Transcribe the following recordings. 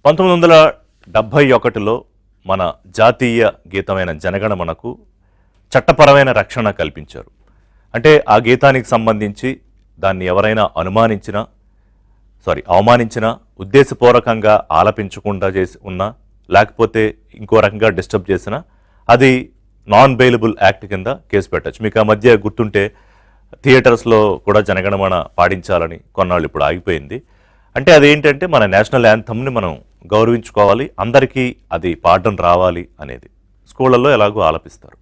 1971లో మన జాతీయ గీతమైన జనగణమనకు చట్టపరమైన రక్షణ కల్పించారు. అంటే ఆ గీతానికి సంబంధించి దాన్ని ఎవరైనా అవమానించినా ఉద్దేశపూర్వకంగా ఆలపించకుండా చేసి ఉన్నా లేకపోతే ఇంకో రకంగా డిస్టర్బ్ చేసినా అది నాన్ బెయిలబుల్ యాక్ట్ కింద కేసు పెట్టచ్చు. మీకు ఆ మధ్య గుర్తుంటే థియేటర్స్లో కూడా జనగణమన పాడించాలని కొన్నాళ్ళు ఇప్పుడు ఆగిపోయింది. అంటే అదేంటంటే మన నేషనల్ యాంథమ్ని మనం గౌరవించుకోవాలి, అందరికీ అది పాడడం రావాలి అనేది. స్కూళ్ళల్లో ఎలాగో ఆలపిస్తారు.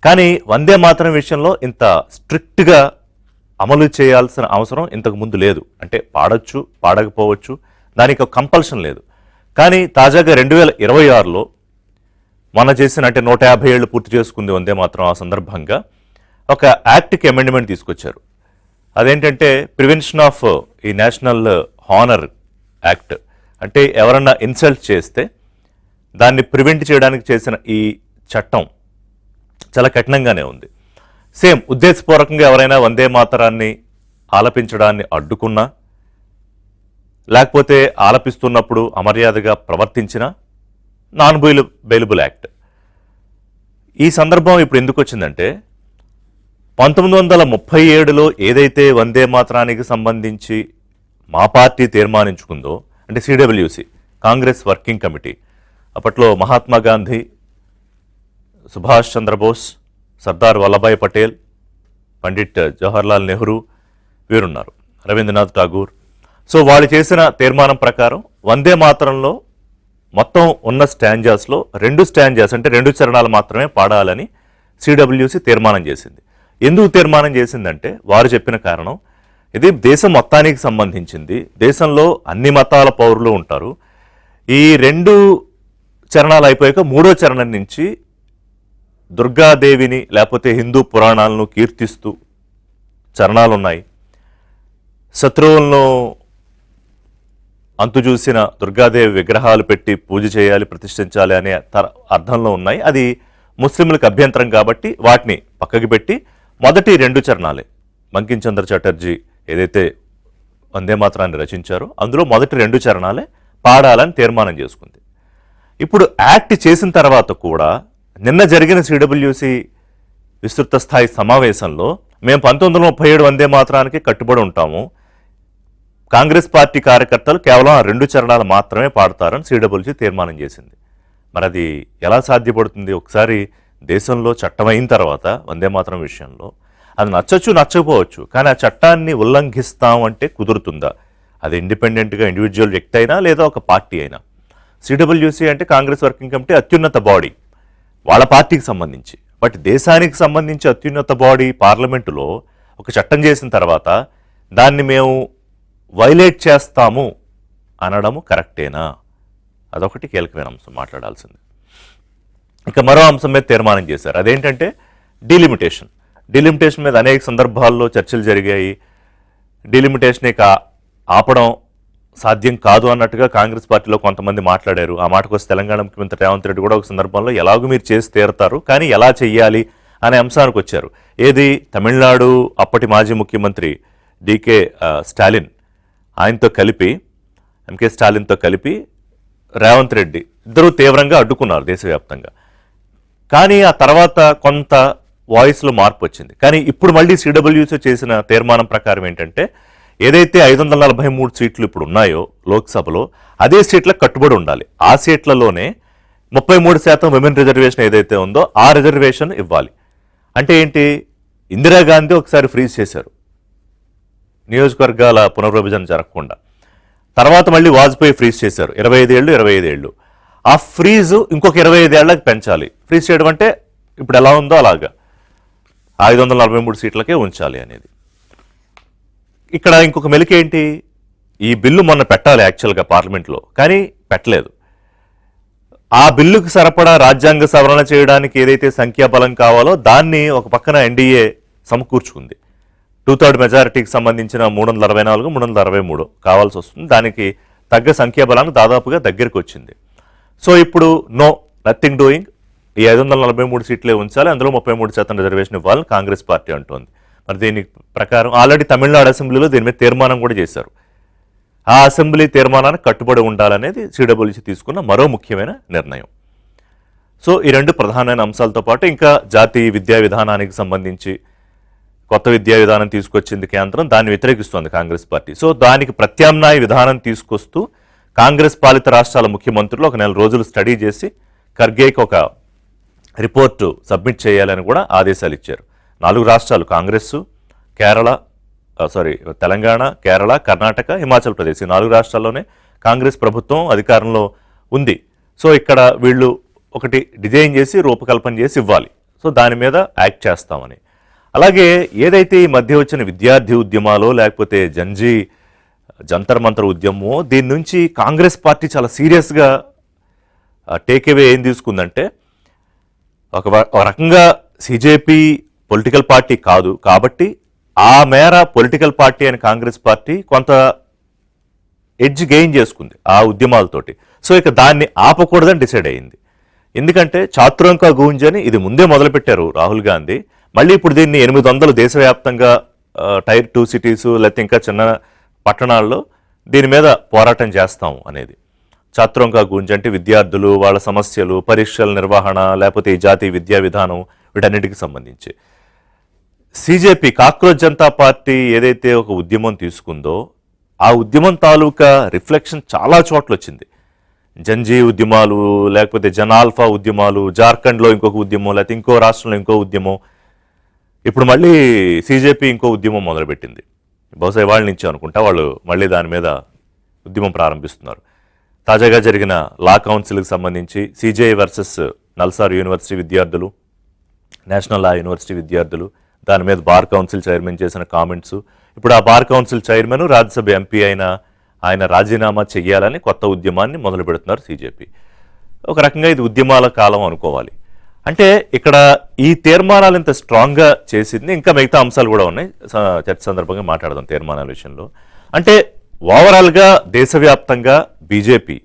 కానీ వందే మాతరం విషయంలో ఇంత స్ట్రిక్ట్గా అమలు చేయాల్సిన అవసరం ఇంతకు ముందు లేదు. అంటే పాడొచ్చు, పాడకపోవచ్చు, దానికి ఒక కంపల్షన్ లేదు. కానీ తాజాగా 2026లో మన చేసిన అంటే 150 ఏళ్ళు పూర్తి చేసుకుంది వందే మాతరం. ఆ సందర్భంగా ఒక యాక్ట్కి అమెండ్మెంట్ తీసుకొచ్చారు. అదేంటంటే ప్రివెన్షన్ ఆఫ్ ఈ నేషనల్ హానర్ యాక్ట్. అంటే ఎవరన్నా ఇన్సల్ట్ చేస్తే దాన్ని ప్రివెంట్ చేయడానికి చేసిన ఈ చట్టం చాలా కఠినంగానే ఉంది. సేమ్ ఉద్దేశపూర్వకంగా ఎవరైనా వందే మాతరాన్ని ఆలపించడాన్ని అడ్డుకున్నా లేకపోతే ఆలపిస్తున్నప్పుడు అమర్యాదగా ప్రవర్తించినా నాన్ బెయిలబుల్ యాక్ట్. ఈ సందర్భం ఇప్పుడు ఎందుకు వచ్చిందంటే 1937లో ఏదైతే వందే మాతరానికి సంబంధించి మా పార్టీ తీర్మానించుకుందో, అంటే సిడబ్ల్యూసి కాంగ్రెస్ వర్కింగ్ కమిటీ, అప్పట్లో మహాత్మా గాంధీ, సుభాష్ చంద్రబోస్, సర్దార్ వల్లభాయ్ పటేల్, పండిట్ జవహర్లాల్ నెహ్రూ వీరున్నారు, రవీంద్రనాథ్ ఠాగూర్. సో వాళ్ళు చేసిన తీర్మానం ప్రకారం వందే మాతరంలో మొత్తం ఉన్న స్టాంజాస్లో 2 స్టాంజాస్ అంటే 2 చరణాలు మాత్రమే పాడాలని సిడబ్ల్యూసి తీర్మానం చేసింది. ఎందుకు తీర్మానం చేసిందంటే వారు చెప్పిన కారణం, ఇది దేశం మొత్తానికి సంబంధించింది, దేశంలో అన్ని మతాల పౌరులు ఉంటారు. ఈ 2 చరణాలు అయిపోయాక 3వ చరణం నుంచి దుర్గాదేవిని లేకపోతే హిందూ పురాణాలను కీర్తిస్తూ చరణాలు ఉన్నాయి. శత్రువులను అంతుచూసిన దుర్గాదేవి విగ్రహాలు పెట్టి పూజ చేయాలి, ప్రతిష్ఠించాలి అనే అర్థంలో ఉన్నాయి. అది ముస్లింలకు అభ్యంతరం కాబట్టి వాటిని పక్కకి పెట్టి మొదటి 2 చరణాలే, బంకిం చంద్ర చటర్జీ ఏదైతే వందే మాతరాన్ని రచించారో అందులో మొదటి 2 చరణాలే పాడాలని తీర్మానం చేసుకుంది. ఇప్పుడు యాక్ట్ చేసిన తర్వాత కూడా నిన్న జరిగిన సిడబ్ల్యూసి విస్తృత స్థాయి సమావేశంలో మేము 1937 వందే మాతరానికి కట్టుబడి ఉంటాము, కాంగ్రెస్ పార్టీ కార్యకర్తలు కేవలం ఆ 2 చరణాలు మాత్రమే పాడతారని సిడబ్ల్యూసి తీర్మానం చేసింది. మరి అది ఎలా సాధ్యపడుతుంది? ఒకసారి దేశంలో చట్టం అయిన తర్వాత వందే మాతరం విషయంలో అది నచ్చచ్చు నచ్చకపోవచ్చు, కానీ ఆ చట్టాన్ని ఉల్లంఘిస్తాం అంటే కుదురుతుందా? అది ఇండిపెండెంట్గా ఇండివిజువల్ వ్యక్తి అయినా లేదా ఒక పార్టీ అయినా. సిడబ్ల్యూసి అంటే కాంగ్రెస్ వర్కింగ్ కమిటీ అత్యున్నత బాడీ వాళ్ళ పార్టీకి సంబంధించి. బట్ దేశానికి సంబంధించి అత్యున్నత బాడీ పార్లమెంటులో ఒక చట్టం చేసిన తర్వాత దాన్ని మేము వైలేట్ చేస్తాము అనడము కరెక్టేనా? అదొకటి కీలకమైన అంశం మాట్లాడాల్సింది. ఇక మరో అంశం మీద తీర్మానం చేశారు. అదేంటంటే డీలిమిటేషన్. డీలిమిటేషన్ మీద అనేక సందర్భాల్లో చర్చలు జరిగాయి. డీలిమిటేషన్ ఇక ఆపడం సాధ్యం కాదు అన్నట్టుగా కాంగ్రెస్ పార్టీలో కొంతమంది మాట్లాడారు. ఆ మాటకు వస్తే తెలంగాణ ముఖ్యమంత్రి రేవంత్ రెడ్డి కూడా ఒక సందర్భంలో ఎలాగూ మీరు చేసి తీరుతారు కానీ ఎలా చెయ్యాలి అనే అంశానికి వచ్చారు. ఏది తమిళనాడు అప్పటి మాజీ ముఖ్యమంత్రి స్టాలిన్ ఆయనతో కలిపి ఎంకే స్టాలిన్తో కలిపి రేవంత్ రెడ్డి ఇద్దరూ తీవ్రంగా అడ్డుకున్నారు దేశవ్యాప్తంగా. కానీ ఆ తర్వాత కొంత వాయిస్లో మార్పు వచ్చింది. కానీ ఇప్పుడు మళ్ళీ సిడబ్ల్యూసీ చేసిన తీర్మానం ప్రకారం ఏంటంటే ఏదైతే 543 సీట్లు ఇప్పుడు ఉన్నాయో లోక్సభలో అదే సీట్లకు కట్టుబడి ఉండాలి. ఆ సీట్లలోనే 33% విమెన్ రిజర్వేషన్ ఏదైతే ఉందో ఆ రిజర్వేషన్ ఇవ్వాలి. అంటే ఏంటి? ఇందిరాగాంధీ ఒకసారి ఫ్రీజ్ చేశారు నియోజకవర్గాల పునర్విభజన జరగకుండా. తర్వాత మళ్ళీ వాజ్పేయి ఫ్రీజ్ చేశారు 25 ఏళ్ళు. ఆ ఫ్రీజు ఇంకొక 25 ఏళ్లకు పెంచాలి. ఫ్రీజ్ చేయడం అంటే ఇప్పుడు ఎలా ఉందో అలాగా 543 సీట్లకే ఉంచాలి అనేది. ఇక్కడ ఇంకొక మెలికేంటి? ఈ బిల్లు మొన్న పెట్టాలి యాక్చువల్గా పార్లమెంట్లో, కానీ పెట్టలేదు. ఆ బిల్లుకు సరిపడా రాజ్యాంగ సవరణ చేయడానికి ఏదైతే సంఖ్యాబలం కావాలో దాన్ని ఒక పక్కన ఎన్డీఏ సమకూర్చుకుంది. 2/3 మెజారిటీకి సంబంధించిన 364, 363 కావాల్సి వస్తుంది. దానికి తగ్గ సంఖ్యాబలానికి దాదాపుగా దగ్గరికి వచ్చింది. సో ఇప్పుడు నథింగ్ డూయింగ్, ఈ 543 సీట్లే ఉంచాలి, అందులో 33% రిజర్వేషన్ ఇవ్వాలని కాంగ్రెస్ పార్టీ అంటోంది. మరి దీని ప్రకారం ఆల్రెడీ తమిళనాడు అసెంబ్లీలో దీని మీద తీర్మానం కూడా చేశారు. ఆ అసెంబ్లీ తీర్మానానికి కట్టుబడి ఉండాలనేది సిడబ్ల్యూసీ తీసుకున్న మరో ముఖ్యమైన నిర్ణయం. సో ఈ రెండు ప్రధానమైన అంశాలతో పాటు ఇంకా జాతీయ విద్యా విధానానికి సంబంధించి కొత్త విద్యా విధానం తీసుకొచ్చింది కేంద్రం, దాన్ని వ్యతిరేకిస్తోంది కాంగ్రెస్ పార్టీ. సో దానికి ప్రత్యామ్నాయ విధానం తీసుకొస్తూ కాంగ్రెస్ పాలిత రాష్ట్రాల ముఖ్యమంత్రులు ఒక నెల రోజులు స్టడీ చేసి ఖర్గేకి ఒక రిపోర్టు సబ్మిట్ చేయాలని కూడా ఆదేశాలు ఇచ్చారు. 4 రాష్ట్రాలు కాంగ్రెస్, తెలంగాణ, కేరళ, కర్ణాటక, హిమాచల్ ప్రదేశ్, ఈ 4 రాష్ట్రాల్లోనే కాంగ్రెస్ ప్రభుత్వం అధికారంలో ఉంది. సో ఇక్కడ వీళ్ళు ఒకటి డిజైన్ చేసి రూపకల్పన చేసి ఇవ్వాలి. సో దాని మీద యాక్ట్ చేస్తామని. అలాగే ఏదైతే ఈ మధ్య వచ్చిన విద్యార్థి ఉద్యమాలో లేకపోతే జంతర్ మంతర్ ఉద్యమమో దీని నుంచి కాంగ్రెస్ పార్టీ చాలా సీరియస్గా టేక్అవే ఏం తీసుకుందంటే, ఒక రకంగా సిజేపీ పొలిటికల్ పార్టీ కాదు కాబట్టి ఆ మేర పొలిటికల్ పార్టీ అని కాంగ్రెస్ పార్టీ కొంత ఎడ్జ్ గెయిన్ చేసుకుంది ఆ ఉద్యమాలతోటి. సో ఇక దాన్ని ఆపకూడదని డిసైడ్ అయ్యింది. ఎందుకంటే చాతురంక గూంజ్ అని ఇది ముందే మొదలుపెట్టారు రాహుల్ గాంధీ. మళ్ళీ ఇప్పుడు దీన్ని 800 దేశవ్యాప్తంగా టైర్ 2 సిటీస్ లేకపోతే ఇంకా చిన్న పట్టణాల్లో దీని మీద పోరాటం చేస్తాం అనేది. చాతురంక గూంజ్ అంటే విద్యార్థులు, వాళ్ళ సమస్యలు, పరీక్షల నిర్వహణ, లేకపోతే ఈ జాతీయ విద్యా విధానం, వీటన్నిటికి సంబంధించి సిజేపీ కాక్రోచ్ జనతా పార్టీ ఏదైతే ఒక ఉద్యమం తీసుకుందో ఆ ఉద్యమం తాలూకా రిఫ్లెక్షన్ చాలా చోట్ల వచ్చింది. జంజీ ఉద్యమాలు, లేకపోతే జనాల్ఫా ఉద్యమాలు, జార్ఖండ్లో ఇంకొక ఉద్యమం, లేకపోతే ఇంకో రాష్ట్రంలో ఇంకో ఉద్యమం, ఇప్పుడు మళ్ళీ సిజేపీ ఇంకో ఉద్యమం మొదలుపెట్టింది. బహుశా వాళ్ళ నుంచి అనుకుంటా వాళ్ళు మళ్ళీ దాని మీద ఉద్యమం ప్రారంభిస్తున్నారు. తాజాగా జరిగిన లా కౌన్సిల్కి సంబంధించి సిజేఐ వర్సెస్ నల్సార్ యూనివర్సిటీ విద్యార్థులు, నేషనల్ లా యూనివర్సిటీ విద్యార్థులు, దాని మీద బార్ కౌన్సిల్ చైర్మన్ చేసిన కామెంట్స్, ఇప్పుడు ఆ bar council chairman Rajya Sabha MP అయిన ఆయన రాజీనామా చెయ్యాలని కొత్త ఉద్యమాన్ని మొదలు పెడుతున్నారు సిజేపీ. ఒక రకంగా ఇది ఉద్యమాల కాలం అనుకోవాలి. అంటే ఇక్కడ ఈ తీర్మానాలు ఇంత స్ట్రాంగ్గా చేసింది, ఇంకా మిగతా అంశాలు కూడా ఉన్నాయి, చర్చ సందర్భంగా మాట్లాడదాం తీర్మానాల విషయంలో. అంటే ఓవరాల్గా దేశవ్యాప్తంగా బీజేపీ,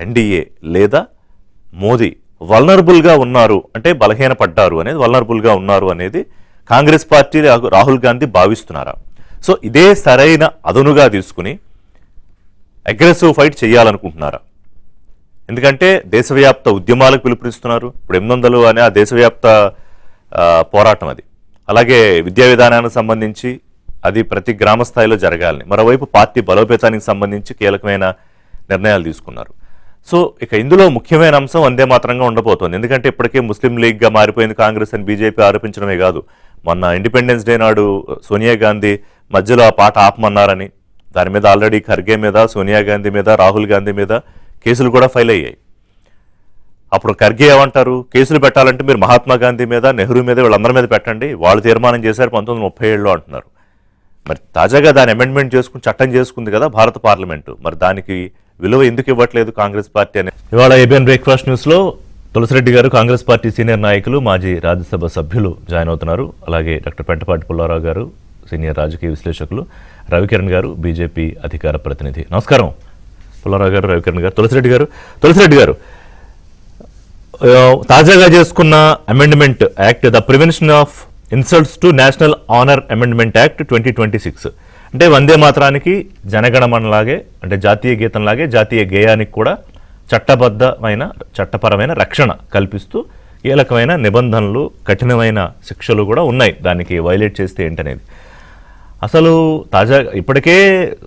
ఎన్డీఏ లేదా మోదీ వల్నరబుల్గా ఉన్నారు, అంటే బలహీనపడ్డారు అనేది, వల్నరబుల్గా ఉన్నారు అనేది కాంగ్రెస్ పార్టీ రాహుల్ గాంధీ భావిస్తున్నారా? సో ఇదే సరైన అదనుగా తీసుకుని అగ్రెసివ్ ఫైట్ చేయాలనుకుంటున్నారా? ఎందుకంటే దేశవ్యాప్త ఉద్యమాలకు పిలుపునిస్తున్నారు. ఇప్పుడు 800 అనే ఆ దేశవ్యాప్త పోరాటం అది. అలాగే విద్యా విధానానికి సంబంధించి అది ప్రతి గ్రామ స్థాయిలో జరగాలని, మరోవైపు పార్టీ బలోపేతానికి సంబంధించి కీలకమైన నిర్ణయాలు తీసుకున్నారు. సో ఇక ఇందులో ముఖ్యమైన అంశం వందే మాత్రంగా ఉండబోతోంది. ఎందుకంటే ఇప్పటికే ముస్లిం లీగ్గా మారిపోయింది కాంగ్రెస్ అని బీజేపీ ఆరోపించడమే కాదు, మొన్న ఇండిపెండెన్స్ డే నాడు సోనియా గాంధీ మధ్యలో ఆ పాట ఆపమన్నారని, దాని మీద ఆల్రెడీ ఖర్గే మీద, సోనియా గాంధీ మీద, రాహుల్ గాంధీ మీద కేసులు కూడా ఫైల్ అయ్యాయి. అప్పుడు ఖర్గే ఏమంటారు, కేసులు పెట్టాలంటే మీరు మహాత్మా గాంధీ మీద, నెహ్రూ మీద, వీళ్ళందరి మీద పెట్టండి, వాళ్ళు తీర్మానం చేశారు 1937లో అంటున్నారు. మరి తాజాగా దాన్ని అమెండ్మెంట్ చేసుకుని చట్టం చేసుకుంది కదా భారత పార్లమెంటు, మరి దానికి విలువ ఎందుకు ఇవ్వట్లేదు కాంగ్రెస్ పార్టీ అని ఇవాళ ఏబిఎన్ బ్రేక్ఫాస్ట్ న్యూస్లో తులసిరెడ్డి గారు, కాంగ్రెస్ పార్టీ సీనియర్ నాయకులు, మాజీ రాజ్యసభ సభ్యులు జాయిన్ అవుతున్నారు. అలాగే డాక్టర్ పెంటపాటి పుల్లారావు గారు, సీనియర్ రాజకీయ విశ్లేషకులు, రవికిరణ్ గారు, బీజేపీ అధికార ప్రతినిధి. నమస్కారం పుల్లారావు గారు, రవికిరణ్ గారు. తులసిరెడ్డి గారు, తాజాగా చేసుకున్న amendment act, the prevention of insults to national honour amendment act 2026, అంటే వందే మాత్రానికి, జనగణమనలాగే, అంటే జాతీయ గీతంలాగే జాతీయ గేయానికి కూడా చట్టపరమైన రక్షణ కల్పిస్తూ కీలకమైన నిబంధనలు, కఠినమైన శిక్షలు కూడా ఉన్నాయి దానికి వైలేట్ చేస్తే ఏంటనేది. అసలు తాజాగా ఇప్పటికే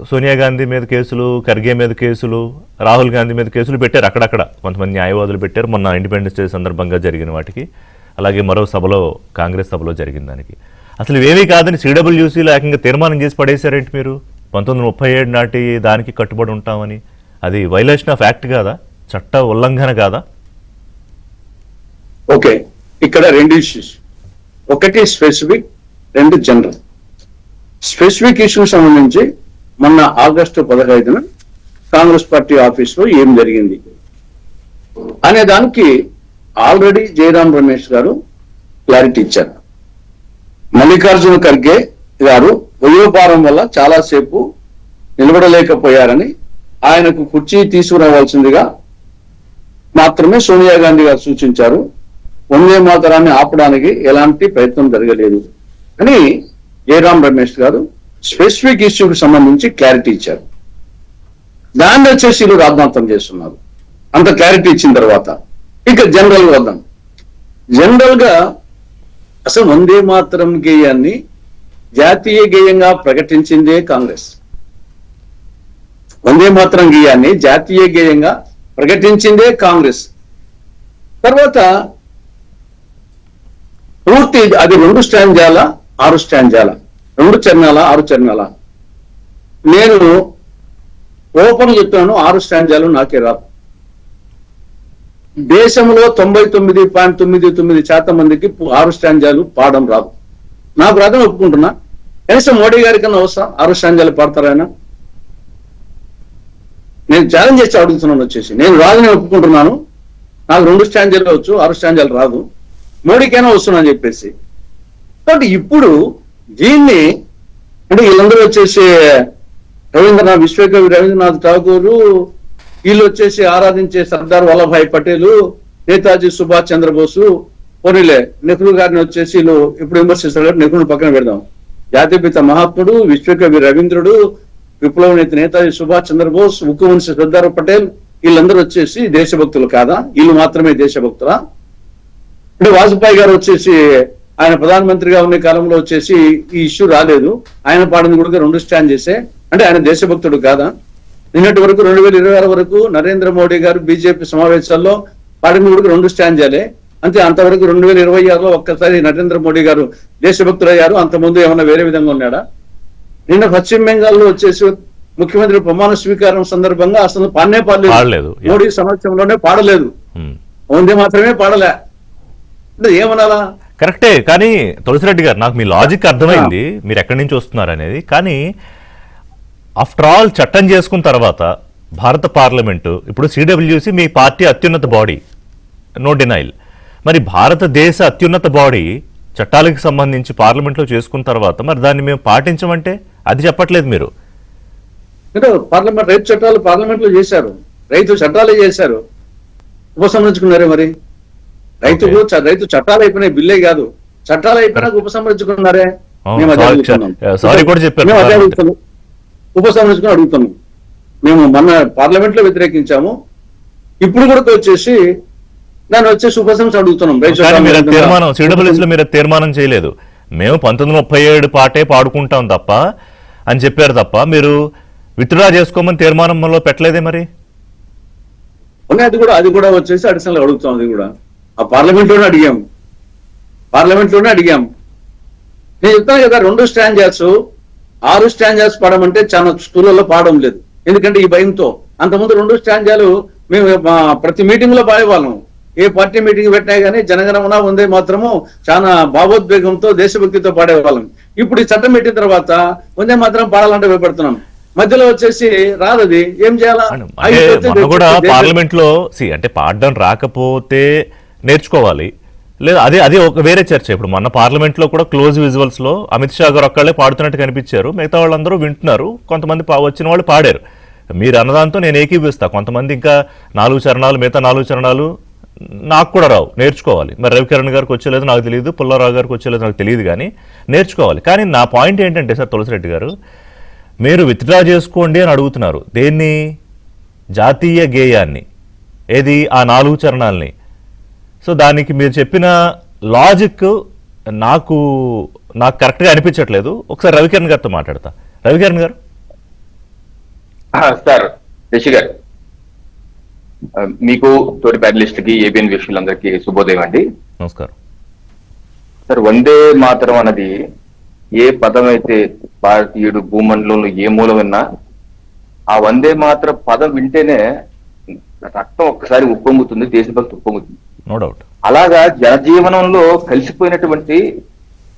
సోనియా గాంధీ మీద కేసులు, ఖర్గే మీద కేసులు, రాహుల్ గాంధీ మీద కేసులు పెట్టారు. అక్కడక్కడ కొంతమంది న్యాయవాదులు పెట్టారు మొన్న ఇండిపెండెన్స్ డే సందర్భంగా జరిగిన వాటికి. అలాగే మరో సభలో, కాంగ్రెస్ సభలో జరిగిన దానికి. అసలు ఇవేమీ కాదని సిడబ్ల్యూసీలో ఏకంగా తీర్మానం చేసి పడేశారేంటి మీరు? 1937 నాటి దానికి కట్టుబడి ఉంటామని. అది వైలేషన్ ఆఫ్ యాక్ట్ కాదా, చట్ట ఉల్లంఘన కాదా? ఓకే, ఇక్కడ 2 ఇష్యూస్, ఒకటి స్పెసిఫిక్, 2 జనరల్. స్పెసిఫిక్ ఇష్యూ సంబంధించి మొన్న ఆగస్టు 15న కాంగ్రెస్ పార్టీ ఆఫీస్లో ఏం జరిగింది అనే దానికి ఆల్రెడీ జయరాం రమేష్ గారు క్లారిటీ ఇచ్చారు. మల్లికార్జున ఖర్గే గారు వయోభారం వల్ల చాలాసేపు నిలబడలేకపోయారని, ఆయనకు కుర్చీ తీసుకురావాల్సిందిగా మాత్రమే సోనియా గాంధీ గారు సూచించారు. వందే మాతరాన్ని ఆపడానికి ఎలాంటి ప్రయత్నం జరగలేదు అని జయరాం రమేష్ గారు స్పెసిఫిక్ ఇష్యూకి సంబంధించి క్లారిటీ ఇచ్చారు. దాన్ని వచ్చేసి వీళ్ళు రాద్ధాంతం చేస్తున్నారు. అంత క్లారిటీ ఇచ్చిన తర్వాత ఇక జనరల్ వద్దాం. జనరల్ గా అసలు వందే మాతరం గేయాన్ని జాతీయ గేయంగా ప్రకటించిందే కాంగ్రెస్. వందే మాతరం గేయాన్ని జాతీయ గేయంగా ప్రకటించిందే కాంగ్రెస్. తర్వాత పూర్తి అది 2 స్టాంజాల 6 స్టాంజాల 2 చరణాల 6 చరణాల. నేను ఓపెన్ చెప్తాను, 6 స్టాంజాలు నాకే రాదు. దేశంలో 99.99% మందికి 6 స్టాంజాలు పాడడం రాదు. నాకు రాదని ఒప్పుకుంటున్నా. కనీసం మోడీ గారి కన్నా అవసరం 6 స్టాంజాలు పాడతారాయన? నేను ఛాలెంజ్ చేసి అడుగుతున్నాను. వచ్చేసి నేను రాదని ఒప్పుకుంటున్నాను. నాకు 2 స్టాంజాలు వచ్చు, 6 స్టాంజాలు రాదు. మోడీకైనా వస్తున్నాను చెప్పేసి. కాబట్టి ఇప్పుడు దీన్ని అంటే వీళ్ళందరూ వచ్చేసి విశ్వకవి రవీంద్రనాథ్ ఠాగూరు, వీళ్ళు వచ్చేసి ఆరాధించే సర్దార్ వల్లభాయ్ పటేల్, నేతాజీ సుభాష్ చంద్రబోసు, పోనీలే నెహ్రూ గారిని వచ్చేసి వీళ్ళు ఇప్పుడు విమర్శిస్తారు. నెహ్రూని పక్కన పెడదాం. జాతిపిత మహాత్ముడు, విశ్వకవి రవీంద్రుడు, విప్లవ నేత నేతాజీ సుభాష్ చంద్రబోస్, ముఖ్యమంత్రి సర్దార్ పటేల్, వీళ్ళందరూ వచ్చేసి దేశభక్తులు కాదా? వీళ్ళు మాత్రమే దేశభక్తులా? అంటే వాజ్పేయి గారు వచ్చేసి ఆయన ప్రధానమంత్రిగా ఉన్న కాలంలో వచ్చేసి ఈ ఇష్యూ రాలేదు. ఆయన పాడిన కూడా 2 స్టాండ్ చేసే అంటే ఆయన దేశభక్తుడు కాదా? నిన్నటి వరకు 2026 వరకు నరేంద్ర మోడీ గారు బీజేపీ సమావేశాల్లో పాడిన కూడా 2 స్టాండ్ చేయాలి అంతే. అంతవరకు 2026లో ఒక్కసారి నరేంద్ర మోడీ గారు దేశభక్తులు అయ్యారు. అంతకుముందు ఏమన్నా వేరే విధంగా ఉన్నాడా? నిన్న పశ్చిమ బెంగాల్లో వచ్చేసి ముఖ్యమంత్రి ప్రమాణ స్వీకారం సందర్భంగా అసలు పాడనే పాడలేదు. మోడీ సమక్షంలోనే పాడలేదు. వందే మాత్రమే పాడలే. అంటే ఏమనాలా? కరెక్టే. కానీ తులసిరెడ్డి గారు, నాకు మీ లాజిక్ అర్థమైంది మీరు ఎక్కడి నుంచి వస్తున్నారు అనేది. కానీ ఆఫ్టర్ ఆల్ చట్టం చేసుకున్న తర్వాత భారత పార్లమెంటు ఇప్పుడు సిడబ్ల్యూసి మీ పార్టీ అత్యున్నత బాడీ, నో డినైల్. మరి భారతదేశ అత్యున్నత బాడీ చట్టాలకు సంబంధించి పార్లమెంట్లో చేసుకున్న తర్వాత మరి దాన్ని మేము పాటించమంటే అది చెప్పట్లేదు మీరు. పార్లమెంట్ రైతు చట్టాలు పార్లమెంట్ లో చేశారు, రైతు చట్టాలే చేశారు, ఉపసంహరించుకున్నారే. మరి రైతు చట్టాలు అయిపోయినాయి, బిల్లే కాదు, చట్టాలు అయిపోయినాక ఉపసంహరించుకున్నారే. మేము అదే అడుగుతున్నాం, ఉపసంహరించుకుని అడుగుతున్నాం. మేము మొన్న పార్లమెంట్ లో వ్యతిరేకించాము, ఇప్పుడు కూడా వచ్చేసి దాన్ని వచ్చేసి ఉపసంహరించి అడుగుతున్నాం. మీరు తీర్మానం చేయలేదు, మేము 1937 పాటే పాడుకుంటాం తప్ప అని చెప్పారు తప్ప మీరు విత్డ్రా చేసుకోమని తీర్మానంలో పెట్టలేదే. మరి అది కూడా వచ్చేసి అడిషనల్ అడుగుతాం. అది కూడా ఆ పార్లమెంట్ లోనే అడిగాం. నేను చెప్తాను కదా, 2 స్టాంజర్స్ 6 స్టాంజర్స్ పాడమంటే చాలా స్కూళ్ళలో పాడడం లేదు. ఎందుకంటే ఈ భయంతో. అంతకుముందు 2 స్టాంజాలు మేము ప్రతి మీటింగ్ లో పాడేవాళ్ళం. ఏ పార్టీ మీటింగ్ పెట్టినా కానీ జనగణమన వందే మాత్రము చాలా భావోద్వేగంతో దేశభక్తితో పాడేవాళ్ళం. ఇప్పుడు ఈ చట్టం పెట్టిన తర్వాత వందే మాత్రం పాడాలంటే భయపడుతున్నాం. మధ్యలో వచ్చేసి రాదది, ఏం చేయాలా? కూడా పార్లమెంట్ లో అంటే పాడడం రాకపోతే నేర్చుకోవాలి లేదా, అదే ఒక వేరే చర్చ. ఇప్పుడు మొన్న పార్లమెంట్ లో కూడా క్లోజ్ విజువల్స్ లో అమిత్ షా గారు ఒక్కళ్ళే పాడుతున్నట్టు కనిపించారు, మిగతా వాళ్ళందరూ వింటున్నారు, కొంతమంది వచ్చిన వాళ్ళు పాడారు. మీరు అన్నదాంతో నేను ఏకీపిస్తా. కొంతమంది ఇంకా 4 చరణాలు, మిగతా 4 చరణాలు నాకు కూడా రావు, నేర్చుకోవాలి. మరి రవికిరణ్ గారికి వచ్చేలేదు నాకు తెలియదు, పుల్లారావు గారికి వచ్చేలేదు నాకు తెలియదు, కానీ నేర్చుకోవాలి. కానీ నా పాయింట్ ఏంటంటే సార్ తులసిరెడ్డి గారు, మీరు విత్డ్రా చేసుకోండి అని అడుగుతున్నారు. దేన్ని? జాతీయ గేయాన్ని, ఏది ఆ 4 చరణాలని. సో దానికి మీరు చెప్పిన లాజిక్ నాకు కరెక్ట్గా అనిపించట్లేదు. ఒకసారి రవికిరణ్ గారితో మాట్లాడతా. రవికిరణ్ గారు. సార్ రిషి గారు, మీకు తోటి ప్యానలిస్ట్ కి ఏబిఎన్ వీక్షకులందరికీ శుభోదయం అండి. నమస్కారం సార్. వందే మాతరం అన్నది ఏ పదం అయితే భారతీయుడు భూమండలంలో ఏ మూల విన్నా ఆ వందే మాత్ర పదం వింటేనే రక్తం ఒక్కసారి ఉప్పొంగుతుంది, దేశభక్తి ఉప్పొంగుతుంది. No doubt. అలాగా జనజీవనంలో కలిసిపోయినటువంటి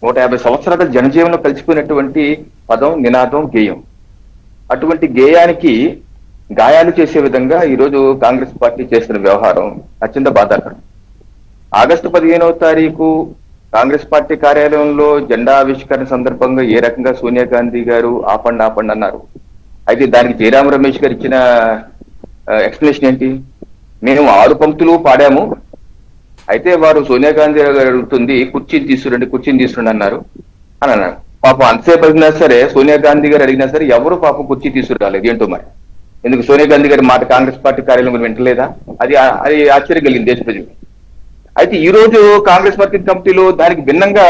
150 సంవత్సరాల జనజీవనంలో కలిసిపోయినటువంటి పదం, నినాదం, గేయం. అటువంటి గేయానికి గాయాలు చేసే విధంగా ఈరోజు కాంగ్రెస్ పార్టీ చేస్తున్న వ్యవహారం అత్యంత బాధాకరం. ఆగస్టు 15వ తారీఖు కాంగ్రెస్ పార్టీ కార్యాలయంలో జెండా ఆవిష్కరణ సందర్భంగా ఏ రకంగా సోనియా గాంధీ గారు ఆపండి అన్నారు. అయితే దానికి జయరాం రమేష్ గారు ఇచ్చిన ఎక్స్ప్లెనేషన్ ఏంటి? మేము 6 పంక్తులు పాడాము, అయితే వారు సోనియా గాంధీ గారు అడుగుతుంది కుర్చీని తీసుకురండి అన్నారు అని అన్నారు. పాపం అంతసేపు అడిగినా సరే, సోనియా గాంధీ గారు అడిగినా సరే ఎవరు పాపం కుర్చీ తీసుకురాలేదు. ఏంటో మరి ఎందుకు సోనియా గాంధీ గారి మాట కాంగ్రెస్ పార్టీ కార్యాలయం మీరు వింటలేదా? అది అది ఆశ్చర్యం కలిగింది దేశ ప్రజలు. అయితే ఈ రోజు కాంగ్రెస్ పార్టీ కమిటీలో దానికి భిన్నంగా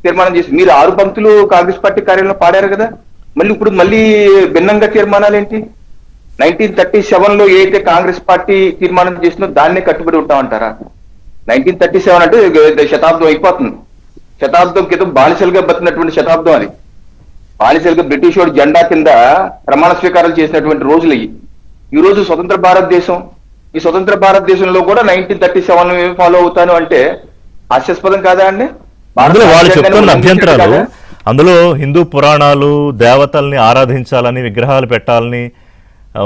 తీర్మానం చేసి మీరు 6 పంక్తులు కాంగ్రెస్ పార్టీ కార్యాలయంలో పాడారు కదా, మళ్ళీ భిన్నంగా తీర్మానాలు ఏంటి? 1937లో ఏదైతే కాంగ్రెస్ పార్టీ తీర్మానం చేసిందో దాన్నే కట్టుబడి ఉంటామంటారా? 1937 అంటే శతాబ్దం అయిపోతుంది. శతాబ్దం క్రితం బానిసలుగా బతికినటువంటి శతాబ్దం అది. బానిసలుగా బ్రిటిష్ వాడి జెండా కింద ప్రమాణ స్వీకారాలు చేసినటువంటి రోజులు ఇవి. ఈ రోజు స్వతంత్ర భారతదేశం, ఈ స్వతంత్ర భారతదేశంలో కూడా 1937 ఫాలో అవుతాను అంటే హాస్యాస్పదం కాదా అండి? అందులో వాళ్ళు చెప్తున్న అభ్యంతరాలు, అందులో హిందూ పురాణాలు దేవతల్ని ఆరాధించాలని, విగ్రహాలు పెట్టాలని,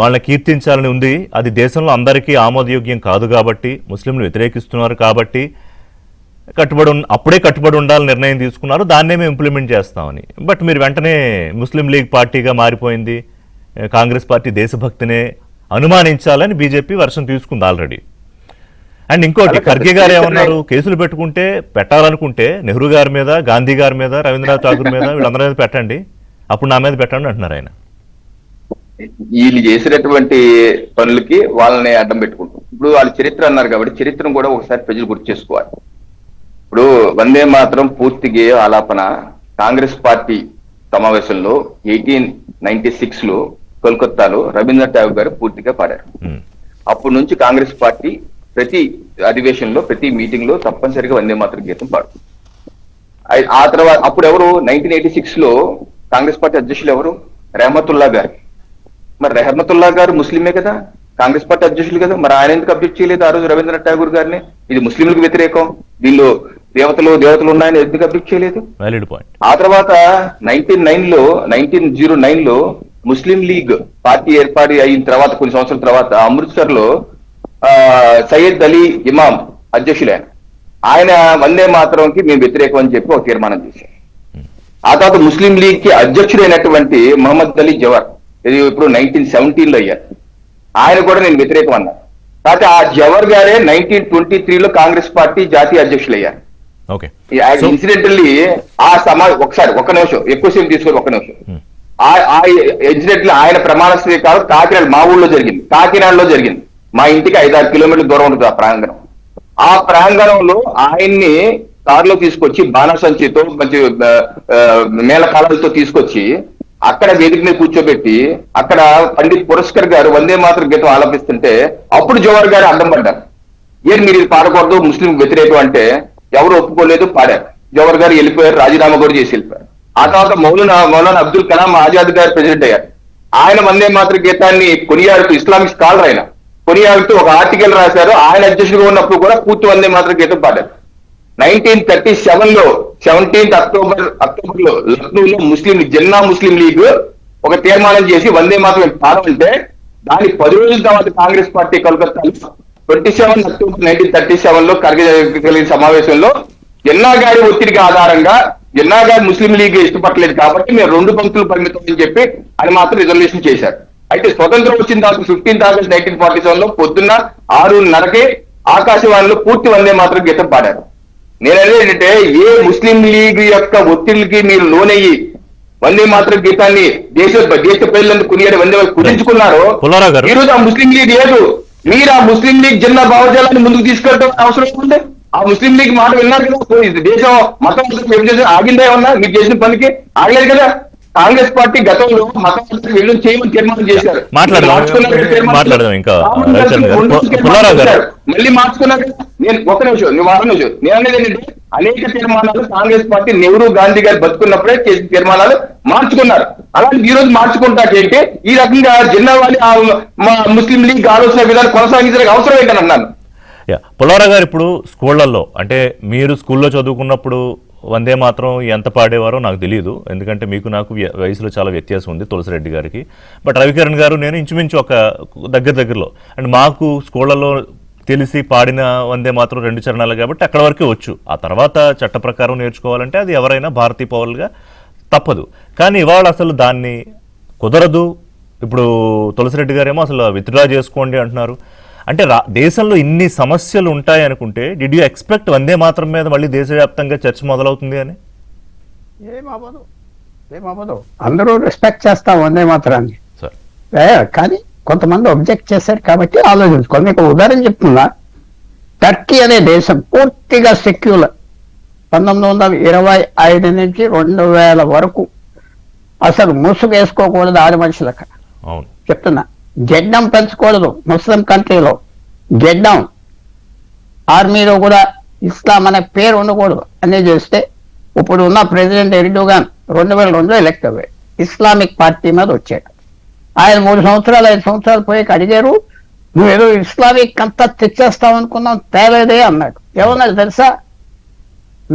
వాళ్ళని కీర్తించాలని ఉంది. అది దేశంలో అందరికీ ఆమోదయోగ్యం కాదు కాబట్టి, ముస్లింలు వ్యతిరేకిస్తున్నారు కాబట్టి అప్పుడే కట్టుబడి ఉండాలని నిర్ణయం తీసుకున్నారు. దాన్నే మేము ఇంప్లిమెంట్ చేస్తామని. బట్ మీరు వెంటనే ముస్లిం లీగ్ పార్టీగా మారిపోయింది, కాంగ్రెస్ పార్టీ దేశభక్తినే అనుమానించాలని బీజేపీ వర్షం తీసుకుంది ఆల్రెడీ. అండ్ ఇంకోటి, ఖర్గే గారు ఏమన్నారు, కేసులు పెట్టాలనుకుంటే నెహ్రూ గారి మీద, గాంధీ గారి మీద, రవీంద్రనాథ్ ఠాగూర్ మీద, వీళ్ళందరి మీద పెట్టండి, అప్పుడు నా మీద పెట్టండి అంటున్నారు ఆయన. వీళ్ళు చేసినటువంటి పనులకి వాళ్ళని అడ్డం పెట్టుకుంటాం. ఇప్పుడు వాళ్ళ చరిత్ర అన్నారు కాబట్టి చరిత్రను కూడా ఒకసారి ప్రజలు గుర్తు చేసుకోవాలి. ఇప్పుడు వందే మాత్రం పూర్తి గేయ ఆలాపన కాంగ్రెస్ పార్టీ సమావేశంలో 1896లో కోల్కతాలో రవీంద్రనాథ్ ఠాగూర్ గారు పూర్తిగా పాడారు. అప్పటి నుంచి కాంగ్రెస్ పార్టీ ప్రతి అధివేశంలో, ప్రతి మీటింగ్ లో తప్పనిసరిగా వందే మాత్రం గీతం పాడుతుంది. ఆ తర్వాత అప్పుడు ఎవరు 1986లో కాంగ్రెస్ పార్టీ అధ్యక్షులు ఎవరు? రెహమతుల్లా గారు. మరి రెహమతుల్లా గారు ముస్లిమే కదా, కాంగ్రెస్ పార్టీ అధ్యక్షులు కదా, మరి ఆయన ఎందుకు అబ్జెక్ట్ చేయలేదు ఆ రోజు రవీంద్రనాథ్ ఠాగూర్ గారిని? ఇది ముస్లింలకు వ్యతిరేకం, దీనిలో దేవతలు ఉన్నాయని ఎందుకు అబ్జెక్ట్ చేయలేదు? ఆ తర్వాత 1909లో ముస్లిం లీగ్ పార్టీ ఏర్పాటు అయిన తర్వాత కొన్ని సంవత్సరాల తర్వాత అమృత్సర్ లో సయ్యద్ అలీ ఇమాం అధ్యక్షులు ఆయన వందే మాతరంకి మేము వ్యతిరేకం అని చెప్పి ఒక తీర్మానం చేశారు. ఆ తర్వాత ముస్లిం లీగ్ కి అధ్యక్షుడైనటువంటి మహమ్మద్ అలీ జవహర్, ఇది ఇప్పుడు 1917లో అయ్యారు, ఆయన కూడా నేను వ్యతిరేకం అన్నారు. కాకపోతే ఆ జవహర్ గారే 1923లో కాంగ్రెస్ పార్టీ జాతీయ అధ్యక్షులు అయ్యారు. ఇన్సిడెంటల్లీ ఆ ఒకసారి ఒక్క నిమిషం ఎక్కువసేపు తీసుకొని ఒక్క నిమిషం, ఆ ఇన్సిడెంట్ ఆయన ప్రమాణ స్వీకారం కాకినాడ మా ఊళ్ళో జరిగింది, కాకినాడలో జరిగింది. మా ఇంటికి 5-6 కిలోమీటర్ల దూరం ఉంటుంది ఆ ప్రాంగణం. ఆ ప్రాంగణంలో ఆయన్ని కారులో తీసుకొచ్చి బాణసంచితో మంచి మేళకాలతో తీసుకొచ్చి అక్కడ వేదిక మీద కూర్చోబెట్టి అక్కడ పండిత్ పురస్కర్ గారు వందే మాతరం గీతం ఆలపిస్తుంటే అప్పుడు జవహర్ గారు అడ్డం పడ్డారు. ఏం మీరు ఇది పాడకూడదు, ముస్లిం వ్యతిరేకం అంటే ఎవరు ఒప్పుకోలేదు, పాడారు. జవహర్ గారు వెళ్ళిపోయారు, రాజీనామా కూడా చేసి వెళ్ళిపోయారు. ఆ తర్వాత మౌలానా అబ్దుల్ కలాం ఆజాద్ గారు ప్రెసిడెంట్ అయ్యారు. ఆయన వందే మాతృ గీతాన్ని కొనియాడుతూ, ఇస్లామిక్ స్కాలర్ ఆయన, కొనియాడుతూ ఒక ఆర్టికల్ రాశారు. ఆయన అధ్యక్షుడిగా ఉన్నప్పుడు కూడా పూర్తి వందే మాతృ గీతం పాడారు. 1937లో 17th అక్టోబర్లో లక్నోలో జిన్నా ముస్లిం లీగ్ ఒక తీర్మానం చేసి వందే మాతరం పాడమంటే దాని 10 రోజుల తర్వాత కాంగ్రెస్ పార్టీ కోల్కతాలో 27 అక్టోబర్ 1937లో కలిగిన సమావేశంలో జిన్నా గారి ఒత్తిడికి ఆధారంగా, జిన్నా గారి ముస్లిం లీగ్ ఇష్టపడలేదు కాబట్టి మేము 2 పంక్తులు పరిమితం అని చెప్పి అది మాత్రం రిజర్వేషన్ చేశారు. అయితే స్వతంత్రం వచ్చిన తర్వాత 15th ఆగస్ట్ 1947లో పొద్దున్న 6:30కే ఆకాశవాణిలో పూర్తి వందే మాతరం గీతం పాడారు. నేననేది ఏంటంటే, ఏ ముస్లిం లీగ్ యొక్క ఒత్తిడికి మీరు లోనయ్యి వందే మాతరం గీతాన్ని దేశ ప్రజలందరూ కొనియాడి వందే కుదించుకున్నారో ఈ రోజు ఆ ముస్లిం లీగ్ లేదు. మీరు ఆ ముస్లిం లీగ్ జిన్నా భావజాలాన్ని ముందుకు తీసుకెళ్ళడం అవసరం ఉంది. ఆ ముస్లిం లీగ్ మాట విన్నారు కదా, దేశం మతం ఆగిందా ఏమన్నా? మీరు చేసిన పనికి ఆగలేదు కదా. కాంగ్రెస్ పార్టీ గతంలో మతం విలీనం చేయమని తీర్మానం చేశారు, మళ్ళీ మార్చుకున్నారు. నేను ఒక నిమిషం, నువ్వు అర నిమిషం. నేను అనేది ఏంటంటే, అనేక తీర్మానాలు కాంగ్రెస్ పార్టీ నెహ్రూ గాంధీ గారు బతుకున్నప్పుడే చేసిన తీర్మానాలు మార్చుకున్నారు. అలాంటి ఈ రోజు మార్చుకుంటాకేంటి? ఈ రకంగా జిన్నా వాళ్ళు ముస్లిం లీగ్ ఆలోచన విధానం కొనసాగించడానికి అవసరం ఏంటని అన్నాను. పుల్లారావు గారు, ఇప్పుడు స్కూళ్లలో, అంటే మీరు స్కూల్లో చదువుకున్నప్పుడు వందే మాత్రం ఎంత పాడేవారో నాకు తెలియదు, ఎందుకంటే మీకు నాకు వయసులో చాలా వ్యత్యాసం ఉంది, తులసిరెడ్డి గారికి. బట్ రవికిరణ్ గారు నేను ఇంచుమించు ఒక దగ్గరలో, అండ్ మాకు స్కూళ్లలో తెలిసి పాడిన వందే మాత్రం 2 చరణాలు కాబట్టి అక్కడ వరకే వచ్చు. ఆ తర్వాత చట్ట ప్రకారం నేర్చుకోవాలంటే అది ఎవరైనా భారతీయ పౌరులుగా తప్పదు. కానీ ఇవాళ అసలు దాన్ని కుదరదు. ఇప్పుడు తులసిరెడ్డి గారేమో అసలు విత్డ్రా చేసుకోండి అంటున్నారు. అంటే దేశంలో ఇన్ని సమస్యలు ఉంటాయి అనుకుంటే డిడ్ యూ ఎక్స్పెక్ట్ వందే మాత్రం మీద మళ్ళీ దేశవ్యాప్తంగా చర్చ మొదలవుతుంది అని? ఏమవ్వదు. అందరూ రెస్పెక్ట్ చేస్తాం వందే మాత్రాన్ని, కానీ కొంతమంది అబ్జెక్ట్ చేశారు కాబట్టి ఆలోచించుకోండి. మీకు ఉదాహరణ చెప్తున్నా, టర్కీ అనే దేశం పూర్తిగా సెక్యులర్. 1925 నుంచి 2000 వరకు అసలు ముసుగు వేసుకోకూడదు ఆడ మనుషులకు. అవును. చెప్తున్నా, గెడ్డం పెంచకూడదు ముస్లిం కంట్రీలో. గెడ్డం, ఆర్మీలో కూడా ఇస్లాం అనే పేరు ఉండకూడదు అనే చేస్తే ఇప్పుడు ఉన్న ప్రెసిడెంట్ ఎర్డోగాన్ 2002లో ఎలక్ట్ అయ్యాడు, ఇస్లామిక్ పార్టీ మీద వచ్చాడు. ఆయన 3 సంవత్సరాలు 5 సంవత్సరాలు పోయి అడిగారు, నువ్వేదో ఇస్లామిక్ అంతా తెచ్చేస్తావు అనుకున్నాం, తేలేదే అన్నాడు. ఏమన్నాడు తెలుసా,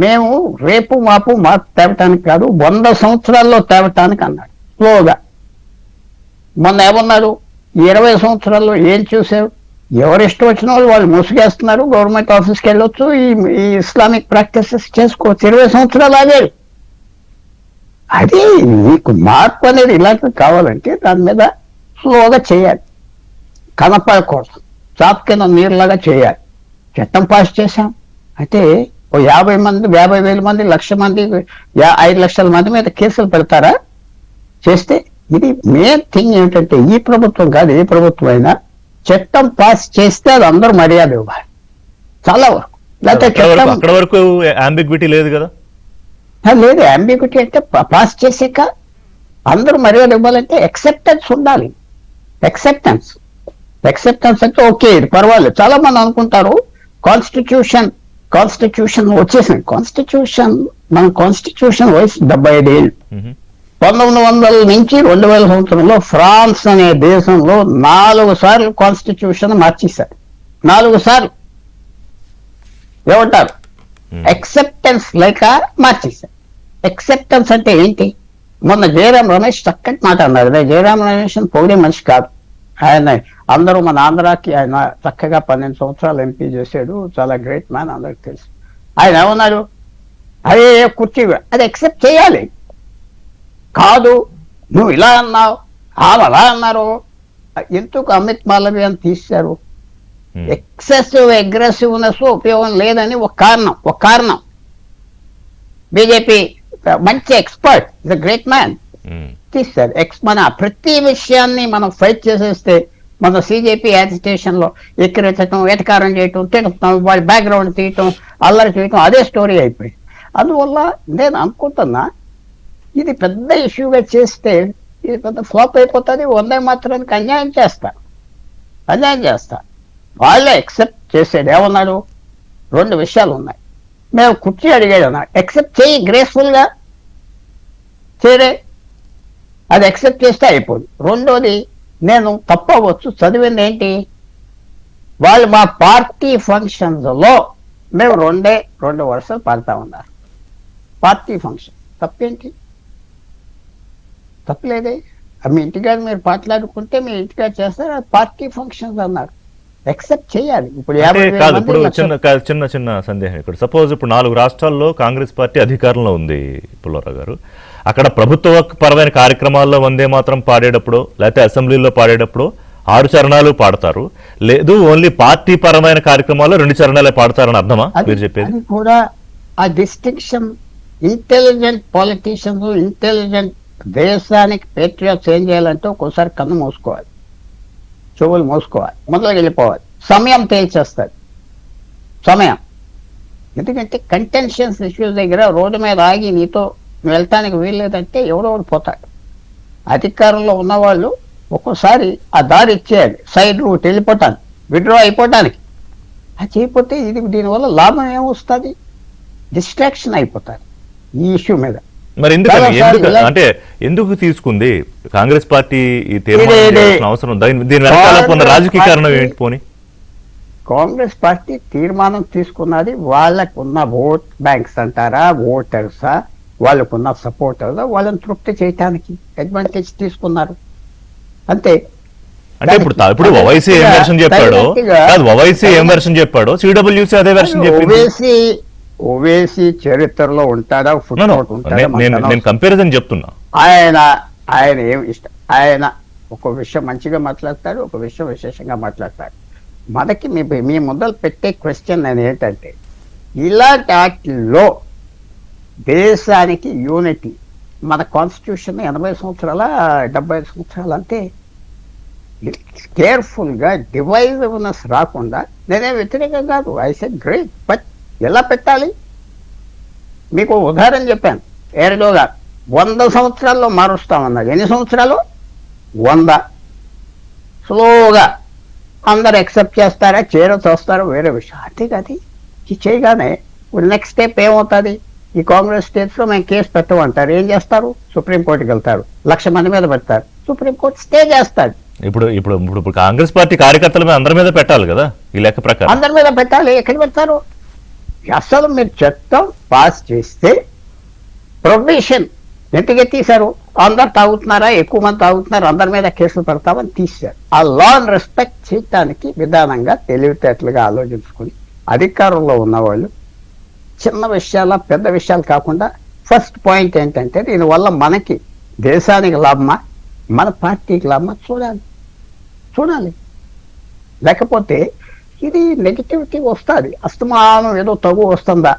మేము రేపు మాపు మార్పు తేవటానికి కాదు, 100 సంవత్సరాల్లో తేవటానికి అన్నాడు స్లోగా. మొన్న ఏమన్నారు, 20 సంవత్సరాల్లో ఏం చూసావు, ఎవరు ఇష్టం వచ్చిన వాళ్ళు ముసుగేస్తున్నారు, గవర్నమెంట్ ఆఫీస్కి వెళ్ళొచ్చు, ఈ ఇస్లామిక్ ప్రాక్టీసెస్ చేసుకోవచ్చు. 20 సంవత్సరాలు ఆగారు. అది నీకు మార్పు అనేది ఇలాంటివి కావాలంటే దాని మీద స్లోగా చేయాలి, కనపడకూడదు, చాప్ కింద నీరులాగా చేయాలి. చట్టం పాస్ చేశాం అయితే ఓ 50 మంది 50,000 మంది 1,00,000 మంది 5 లక్షల మంది మీద కేసులు పెడతారా? చేస్తే ఇది మెయిన్ థింగ్ ఏమిటంటే, ఈ ప్రభుత్వం కాదు ఏ ప్రభుత్వం అయినా చట్టం పాస్ చేస్తే అది అందరూ మర్యాద ఇవ్వాలి చాలా వరకు. లేకపోతే చట్టం అక్కడ వరకు అంబిగ్విటీ లేదు కదా. లేదు, అంబిగ్విటీ అంటే పాస్ చేసాక అందరూ మర్యాద ఇవ్వాలంటే ఎక్సెప్టెన్స్ ఉండాలి. ఎక్సెప్టెన్స్ అంటే ఓకే ఇది పర్వాలేదు. చాలా మంది అనుకుంటారు కాన్స్టిట్యూషన్ వచ్చేసింది. మన కాన్స్టిట్యూషన్ వయసు 75 ఏళ్ళు. 1900 నుంచి 2000 సంవత్సరంలో ఫ్రాన్స్ అనే దేశంలో 4 సార్లు కాన్స్టిట్యూషన్ మార్చేశారు. 4 సార్లు. ఏమంటారు? ఎక్సెప్టెన్స్ లేక మార్చేశారు. ఎక్సెప్టెన్స్ అంటే ఏంటి? మొన్న జయరాం రమేష్ చక్కటి మాట అన్నారు. జయరాం రమేష్ పొగిడే మనిషి కాదు ఆయన. అందరూ మన ఆంధ్రాకి ఆయన చక్కగా 12 సంవత్సరాలు ఎంపీ చేశాడు, చాలా గ్రేట్ మ్యాన్, అందరికి తెలుసు. ఆయన ఏమన్నారు, అదే కుర్చీ అది ఎక్సెప్ట్ చేయాలి. కాదు నువ్వు ఇలా అన్నావు, ఆమె అలా అన్నారు, ఎందుకు అమిత్ మాలవీ అని తీశారు? ఎక్సెసివ్ అగ్రెసివ్నెస్ ఉపయోగం లేదని ఒక కారణం. బీజేపీ మంచి expert, is a great man, తీశారు. మన ప్రతి విషయాన్ని మనం ఫైట్ చేసేస్తే మన సిజేపీ యాజిటేషన్ లో ఎక్కిరించడం, ఎటకారం చేయటం, తినటం, వాళ్ళ బ్యాక్గ్రౌండ్ తీయటం, అల్లరి చేయటం, అదే స్టోరీ అయిపోయింది. అందువల్ల నేను అనుకుంటున్నా ఇది పెద్ద ఇష్యూగా చేస్తే ఇది పెద్ద ఫ్లాప్ అయిపోతుంది. వందే మాత్రానికి అన్యాయం చేస్తా. వాళ్ళే ఎక్సెప్ట్ చేసేది. ఏమన్నాడు, 2 విషయాలు ఉన్నాయి. మేము కుర్చీ అడిగేది అన్నాడు, ఎక్సెప్ట్ చేయి గ్రేస్ఫుల్గా చేరే, అది ఎక్సెప్ట్ చేస్తే అయిపోదు. రెండోది, నేను తప్పవచ్చు, చదివింది ఏంటి, వాళ్ళు మా పార్టీ ఫంక్షన్స్ లో మేము 2 వరుసలు పాడుతూ ఉన్నారు. పార్టీ ఫంక్షన్ తప్పేంటి? తప్పలేదే. మీ ఇంటికాడ మీరు మాట్లాడుకుంటే మీ ఇంటికాడ చేస్తారు, అది పార్టీ ఫంక్షన్స్ అన్నారు. ఎక్సెప్ట్ చేయాలి. ఇప్పుడు కాదు, ఇప్పుడు చిన్న సందేహం ఇక్కడ. సపోజ్ ఇప్పుడు 4 రాష్ట్రాల్లో కాంగ్రెస్ పార్టీ అధికారంలో ఉంది పుల్లారావు గారు. అక్కడ ప్రభుత్వ పరమైన కార్యక్రమాల్లో వందే మాత్రం పాడేటప్పుడు, లేకపోతే అసెంబ్లీలో పాడేటప్పుడు 6 చరణాలు పాడతారు, లేదు ఓన్లీ పార్టీ పరమైన కార్యక్రమాల్లో 2 చరణాలే పాడతారని అర్థమా మీరు చెప్పేది? అది కూడా ఆ డిస్టింక్షన్. ఇంటెలిజెంట్ పాలిటీషియన్స్, ఇంటెలిజెంట్ దేశానికి పేట్రియాట్స్ ఏం చేయాలంటే ఒక్కోసారి కన్ను మూసుకోవాలి, చెవులు మూసుకోవాలి, మొదలుగా వెళ్ళిపోవాలి. సమయం తేల్చేస్తుంది. సమయం. ఎందుకంటే కంటెన్షన్స్ ఇష్యూస్ దగ్గర రోడ్డు మీద ఆగి నీతో వెళ్తానికి వీల్లేదంటే ఎవరెవరు పోతాడు. అధికారంలో ఉన్నవాళ్ళు ఒక్కోసారి ఆ దారి ఇచ్చేయాలి, సైడ్ రూట్ వెళ్ళిపోతాను, విడ్రా అయిపోవటానికి. అది చేయకపోతే దీనివల్ల లాభం ఏమొస్తుంది? డిస్ట్రాక్షన్ అయిపోతారు ఈ ఇష్యూ మీద. మరి అంటే ఎందుకు తీసుకుంది కాంగ్రెస్ పార్టీ ఈ తీర్మానం అవసరం? దీని వెనకాల రాజకీయ కారణం ఏంటి? పోనీ కాంగ్రెస్ పార్టీ తీర్మానం తీసుకున్నది వాళ్ళకున్న ఓట్ బ్యాంక్స్ అంటారా, ఓటర్సా, వాళ్ళకున్న సపోర్టర్స్, వాళ్ళని తృప్తి చేయటానికి అడ్వాంటేజ్ తీసుకున్నారు అంతే. అంటే ఇప్పుడు ఓవైసీ ఏం వెర్షన్ చెప్పాడో, ఓవైసీ ఏం వెర్షన్ చెప్పాడో, సిడబ్ల్యూసీ అదే వెర్షన్ చెప్పింది. ఓవైసీ చరిత్రలో ఉంటాడా, నేను కంపారిజన్ చెప్తున్నా. ఆయన ఏం ఇష్టం, ఆయన ఒక విషయం మంచిగా మాట్లాడతాడు, ఒక విషయం విశేషంగా మాట్లాడతాడు. మనకి మీ మొదలు పెట్టే క్వశ్చన్ నేను ఏంటంటే, ఇలాంటి వాటిల్లో దేశానికి యూనిటీ, మన కాన్స్టిట్యూషన్ 80 సంవత్సరాల 75 సంవత్సరాలు అంతే. కేర్ఫుల్గా డివైజివ్నెస్ రాకుండా నేనే వ్యతిరేకం కాదు. ఐ సెడ్ గ్రేట్, బట్ ఎలా పెట్టాలి? మీకు ఉదాహరణ చెప్పాను. ఎర్డోగాన్ 100 సంవత్సరాల్లో మారుస్తామన్నాడు. ఎన్ని సంవత్సరాలు? 100. స్లోగా అందరు యాక్సెప్ట్ చేస్తారా, చేస్తారో వేరే విషయం. అంతేకాదు ఇది చేయగానే నెక్స్ట్ స్టెప్ ఏమవుతుంది? ఈ కాంగ్రెస్ స్టేట్స్లో మేము కేసు పెట్టమంటారు. ఏం చేస్తారు? సుప్రీంకోర్టుకి వెళ్తారు. 1,00,000 మంది మీద పెడతారు. సుప్రీంకోర్టు స్టే చేస్తారు. ఇప్పుడు కాంగ్రెస్ పార్టీ కార్యకర్తల మీద అందరి మీద పెట్టాలి కదా ఈ లెక్క ప్రకారం. అందరి మీద పెట్టాలి. ఎక్కడ పెడతారు? అసలు మీరు చట్టం పాస్ చేస్తే ప్రొవిషన్ ఎందుకు తీశారు? అందరు తాగుతున్నారా, ఎక్కువ మంది తాగుతున్నారు, అందరి మీద కేసులు పెడతామని తీశారు. ఆ లాని రెస్పెక్ట్ చేయడానికి విధానంగా తెలివితేటలుగా ఆలోచించుకుని అధికారంలో ఉన్నవాళ్ళు చిన్న విషయాల పెద్ద విషయాలు కాకుండా ఫస్ట్ పాయింట్ ఏంటంటే దీనివల్ల మనకి దేశానికి లాభమా, మన పార్టీకి లాభమా చూడాలి. లేకపోతే ఇది నెగిటివిటీ వస్తుంది. అస్తమానం ఏదో తగు వస్తుందా?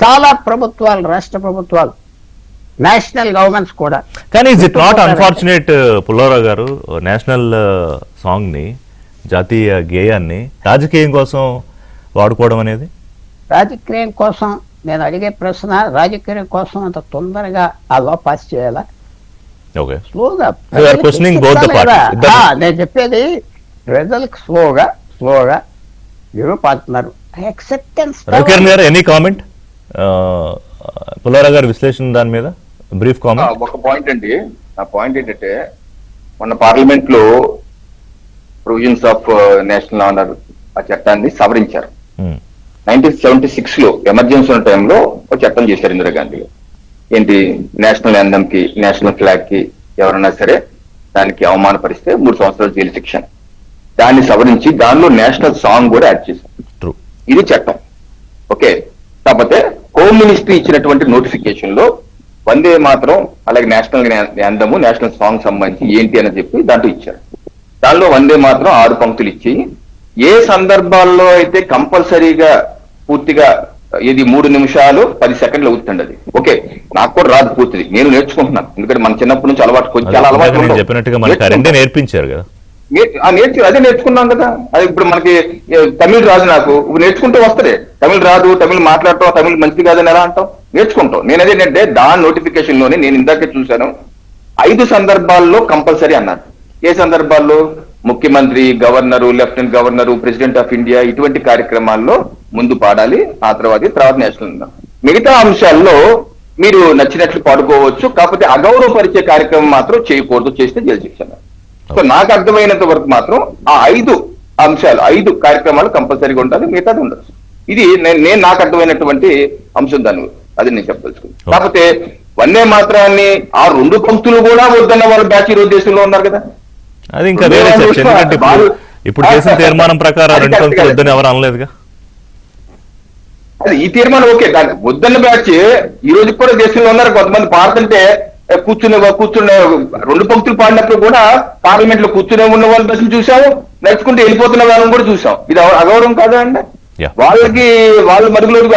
చాలా ప్రభుత్వాలు, రాష్ట్ర ప్రభుత్వాలు, నేషనల్ గవర్నమెంట్స్ కూడా. కానీ is it not unfortunate Pullarao గారు, నేషనల్ సాంగ్ ని, జాతీయ గేయాన్ని రాజకీయం కోసం వాడుకోవడం అనేది? రాజకీయం కోసం నేను అడిగే ప్రశ్న, రాజకీయం కోసం అంత తొందరగా ఆ లా పాస్ చేయాలా? ఓకే, స్లోగా నేను చెప్పేది ప్రజలకు స్లోగా పాడుతున్నారు. యాక్సెప్టెన్స్. రవికిరణ్ గారు ఎనీ కామెంట్? పుల్లారావు గారి విశ్లేషణ దాని మీద బ్రీఫ్ కామెంట్. ఒక పాయింట్ అండి. ఆ పాయింట్ ఏంటంటే మొన్న పార్లమెంట్ లో ప్రొవిజన్స్ ఆఫ్ నేషనల్ ఆనర్ ఆ చట్టాన్ని సవరించారు. 1976 లో ఎమర్జెన్సీ ఉన్న టైంలో ఒక చట్టం చేశారు ఇందిరాగాంధీ. ఏంటి? నేషనల్ యాంథమ్ కి, నేషనల్ ఫ్లాగ్ కి ఎవరన్నా సరే దానికి అవమానపరిస్తే 3 సంవత్సరాల జైలు శిక్ష. దాన్ని సవరించి దానిలో నేషనల్ సాంగ్ కూడా యాడ్ చేశారు. ఇది చట్టం. ఓకే. కాకపోతే హోమ్ మినిస్ట్రీ ఇచ్చినటువంటి నోటిఫికేషన్ లో వందే మాత్రం అలాగే నేషనల్ యాంథమ్, నేషనల్ సాంగ్ సంబంధించి ఏంటి అని చెప్పి దాంట్లో ఇచ్చారు. దానిలో వందే మాత్రం 6 పంక్తులు ఇచ్చి ఏ సందర్భాల్లో అయితే కంపల్సరీగా పూర్తిగా ఇది 3 నిమిషాలు 10 సెకండ్లు అవుతుంది. అది ఓకే, నాకు కూడా రాదు పూర్తిది, నేను నేర్చుకుంటున్నాను. ఎందుకంటే మన చిన్నప్పటి నుంచి చాలా అలవాటు చెప్పినట్టుగా మనకి నేర్పించారు కదా. అదే నేర్చుకున్నాం కదా. అది ఇప్పుడు మనకి తమిళ్ రాదు, నాకు ఇప్పుడు నేర్చుకుంటూ వస్తుంది. తమిళ్ రాదు, తమిళ్ మాట్లాడటం, తమిళ్ మంచిది కాదని ఎలా అంటాం? నేర్చుకుంటాం. నేను అదేంటంటే దాని నోటిఫికేషన్ లోనే నేను ఇందాకే చూశాను, 5 సందర్భాల్లో కంపల్సరీ అన్నారు. ఏ సందర్భాల్లో? ముఖ్యమంత్రి, governor, lieutenant governor, president of India ఇటువంటి కార్యక్రమాల్లో ముందు పాడాలి, ఆ తర్వాత నేషనల్. మిగతా అంశాల్లో మీరు నచ్చినట్లు పాడుకోవచ్చు, కాకపోతే అగౌరవపరిచే కార్యక్రమం మాత్రం చేయకూడదు, చేస్తే జైలు శిక్ష. సో నాకు అర్థమైనంత వరకు మాత్రం ఆ 5 అంశాలు, 5 కార్యక్రమాలు కంపల్సరీగా ఉండాలి, మిగతాది ఉండదు. ఇది నేను నాకు అర్థమైనటువంటి అంశం. దాని అది నేను చెప్పదలుచుకున్నాను. కాకపోతే వందే మాత్రాన్ని ఆ 2 పంక్తులు కూడా వద్దన్న వాళ్ళు బ్యాచ్ ఈ రోజు దేశంలో ఉన్నారు కదా. అది ఇంకా వేరే చర్చ. ఎందుకంటే ఇప్పుడు చేసిన తీర్మానం ప్రకారం 2 పంక్తులు వద్దని ఎవరు అనలేదుగా. అది ఈ తీర్మానం ఓకే, దాన్ని వద్దన్న బ్యాచ్ ఈ రోజు కూడా దేశంలో ఉన్నారు. కొంతమంది పాడుతుంటే కూర్చునే 2 పంక్తులు పాడినప్పుడు కూడా పార్లమెంట్ లో కూర్చునే ఉన్న వాళ్ళ దశను చూసాము, నడుచుకుంటూ వెళ్ళిపోతున్న వాళ్ళని కూడా చూసాం. ఇది అగౌరవం కాదా అండి? వాళ్ళకి వాళ్ళు మరుగులోకి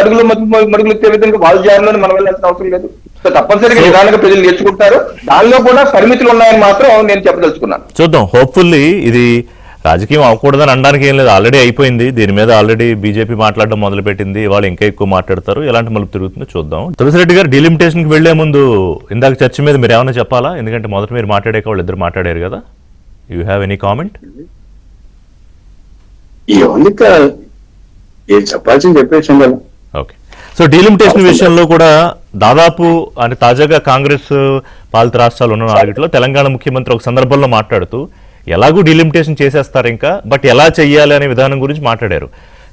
విధంగా వాళ్ళ జారిలో మనం వెళ్ళాల్సిన అవసరం లేదు. సో తప్పనిసరిగా నిదానంగా ప్రజలు నేర్చుకుంటారు. దానిలో కూడా పరిమితులు ఉన్నాయని మాత్రం నేను చెప్పదలుచుకున్నాను. చూద్దాం. హోప్ఫుల్లీ ఇది రాజకీయం అవ్వకూడదని అనడానికి ఏం లేదు, ఆల్రెడీ అయిపోయింది. దీని మీద ఆల్రెడీ బీజేపీ మాట్లాడడం మొదలుపెట్టింది. వాళ్ళు ఇంకా ఎక్కువ మాట్లాడతారు. ఎలాంటి మలుపు తిరుగుతుందో చూద్దాం. తులసిరెడ్డి గారు, డీలిమిటేషన్కి వెళ్లే ముందు ఇందాక చర్చ మీద మీరు ఏమైనా చెప్పాలా? ఎందుకంటే మొదట మీరు మాట్లాడాక వాళ్ళు ఇద్దరు మాట్లాడారు కదా. You have any comment? చెప్పాల్సింది చెప్పేసి. ఓకే. సో డీలిమిటేషన్ విషయంలో కూడా దాదాపు అంటే తాజాగా కాంగ్రెస్ పాలిత రాష్ట్రాలు ఉన్న 4ట్లో తెలంగాణ ముఖ్యమంత్రి ఒక సందర్భంలో మాట్లాడుతూ ఎలాగూ డీలిమిటేషన్ చేసేస్తారు ఇంకా, బట్ ఎలా చెయ్యాలి అనే విధానం గురించి మాట్లాడారు.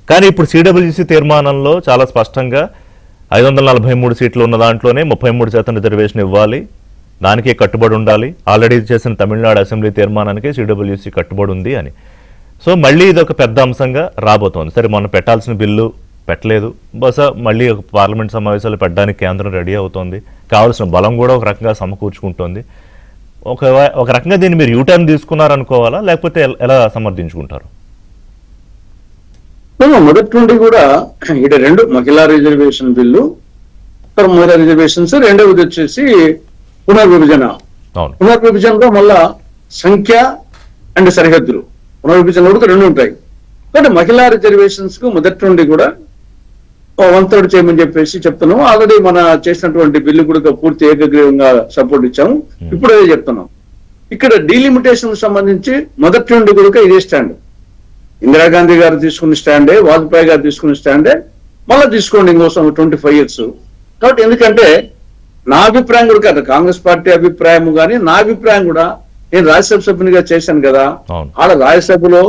కానీ ఇప్పుడు సిడబ్ల్యూసీ తీర్మానంలో చాలా స్పష్టంగా 543 సీట్లు ఉన్న దాంట్లోనే 33% రిజర్వేషన్ ఇవ్వాలి, దానికే కట్టుబడి ఉండాలి. ఆల్రెడీ చేసిన తమిళనాడు అసెంబ్లీ తీర్మానానికి సిడబ్ల్యూసీ కట్టుబడి ఉంది అని. సో మళ్ళీ ఇది ఒక పెద్ద అంశంగా రాబోతోంది. సరే, మొన్న పెట్టాల్సిన బిల్లు పెట్టలేదు, బహుశా మళ్ళీ ఒక పార్లమెంట్ సమావేశాలు పెట్టడానికి కేంద్రం రెడీ అవుతోంది. కావాల్సిన బలం కూడా ఒక రకంగా సమకూర్చుకుంటోంది. ఒక రకంగా దీన్ని మీరు యూటర్న్ తీసుకున్నారనుకోవాలా, లేకపోతే ఎలా సమర్థించుకుంటారు? మొదటి నుండి కూడా ఇక్కడ 2 మహిళా రిజర్వేషన్ బిల్లు, మహిళా రిజర్వేషన్స్, రెండవది వచ్చేసి పునర్విభజన. పునర్విభజనలో మళ్ళా సంఖ్య అండ్ సరిహద్దులు. పునర్విభజన కూడా రెండు ఉంటాయి. కాబట్టి మహిళా రిజర్వేషన్స్ కు మొదటి నుండి కూడా 1/3 చేయమని చెప్పేసి చెప్తున్నాం. ఆల్రెడీ మన చేసినటువంటి బిల్లు కూడా పూర్తి ఏకగ్రీవంగా సపోర్ట్ ఇచ్చాము. ఇప్పుడు అదే చెప్తున్నాం. ఇక్కడ డీలిమిటేషన్ సంబంధించి మొదటి నుండి కూడా ఇదే స్టాండ్. ఇందిరాగాంధీ గారు తీసుకున్న స్టాండే, వాజ్పేయి గారు తీసుకున్న స్టాండే మళ్ళీ తీసుకోండి ఇంకోసం 25 years. కాబట్టి ఎందుకంటే నా అభిప్రాయం కూడా కాదు, కాంగ్రెస్ పార్టీ అభిప్రాయం కానీ నా అభిప్రాయం కూడా, నేను రాజ్యసభ సభ్యునిగా చేశాను కదా, ఆడ రాజ్యసభలో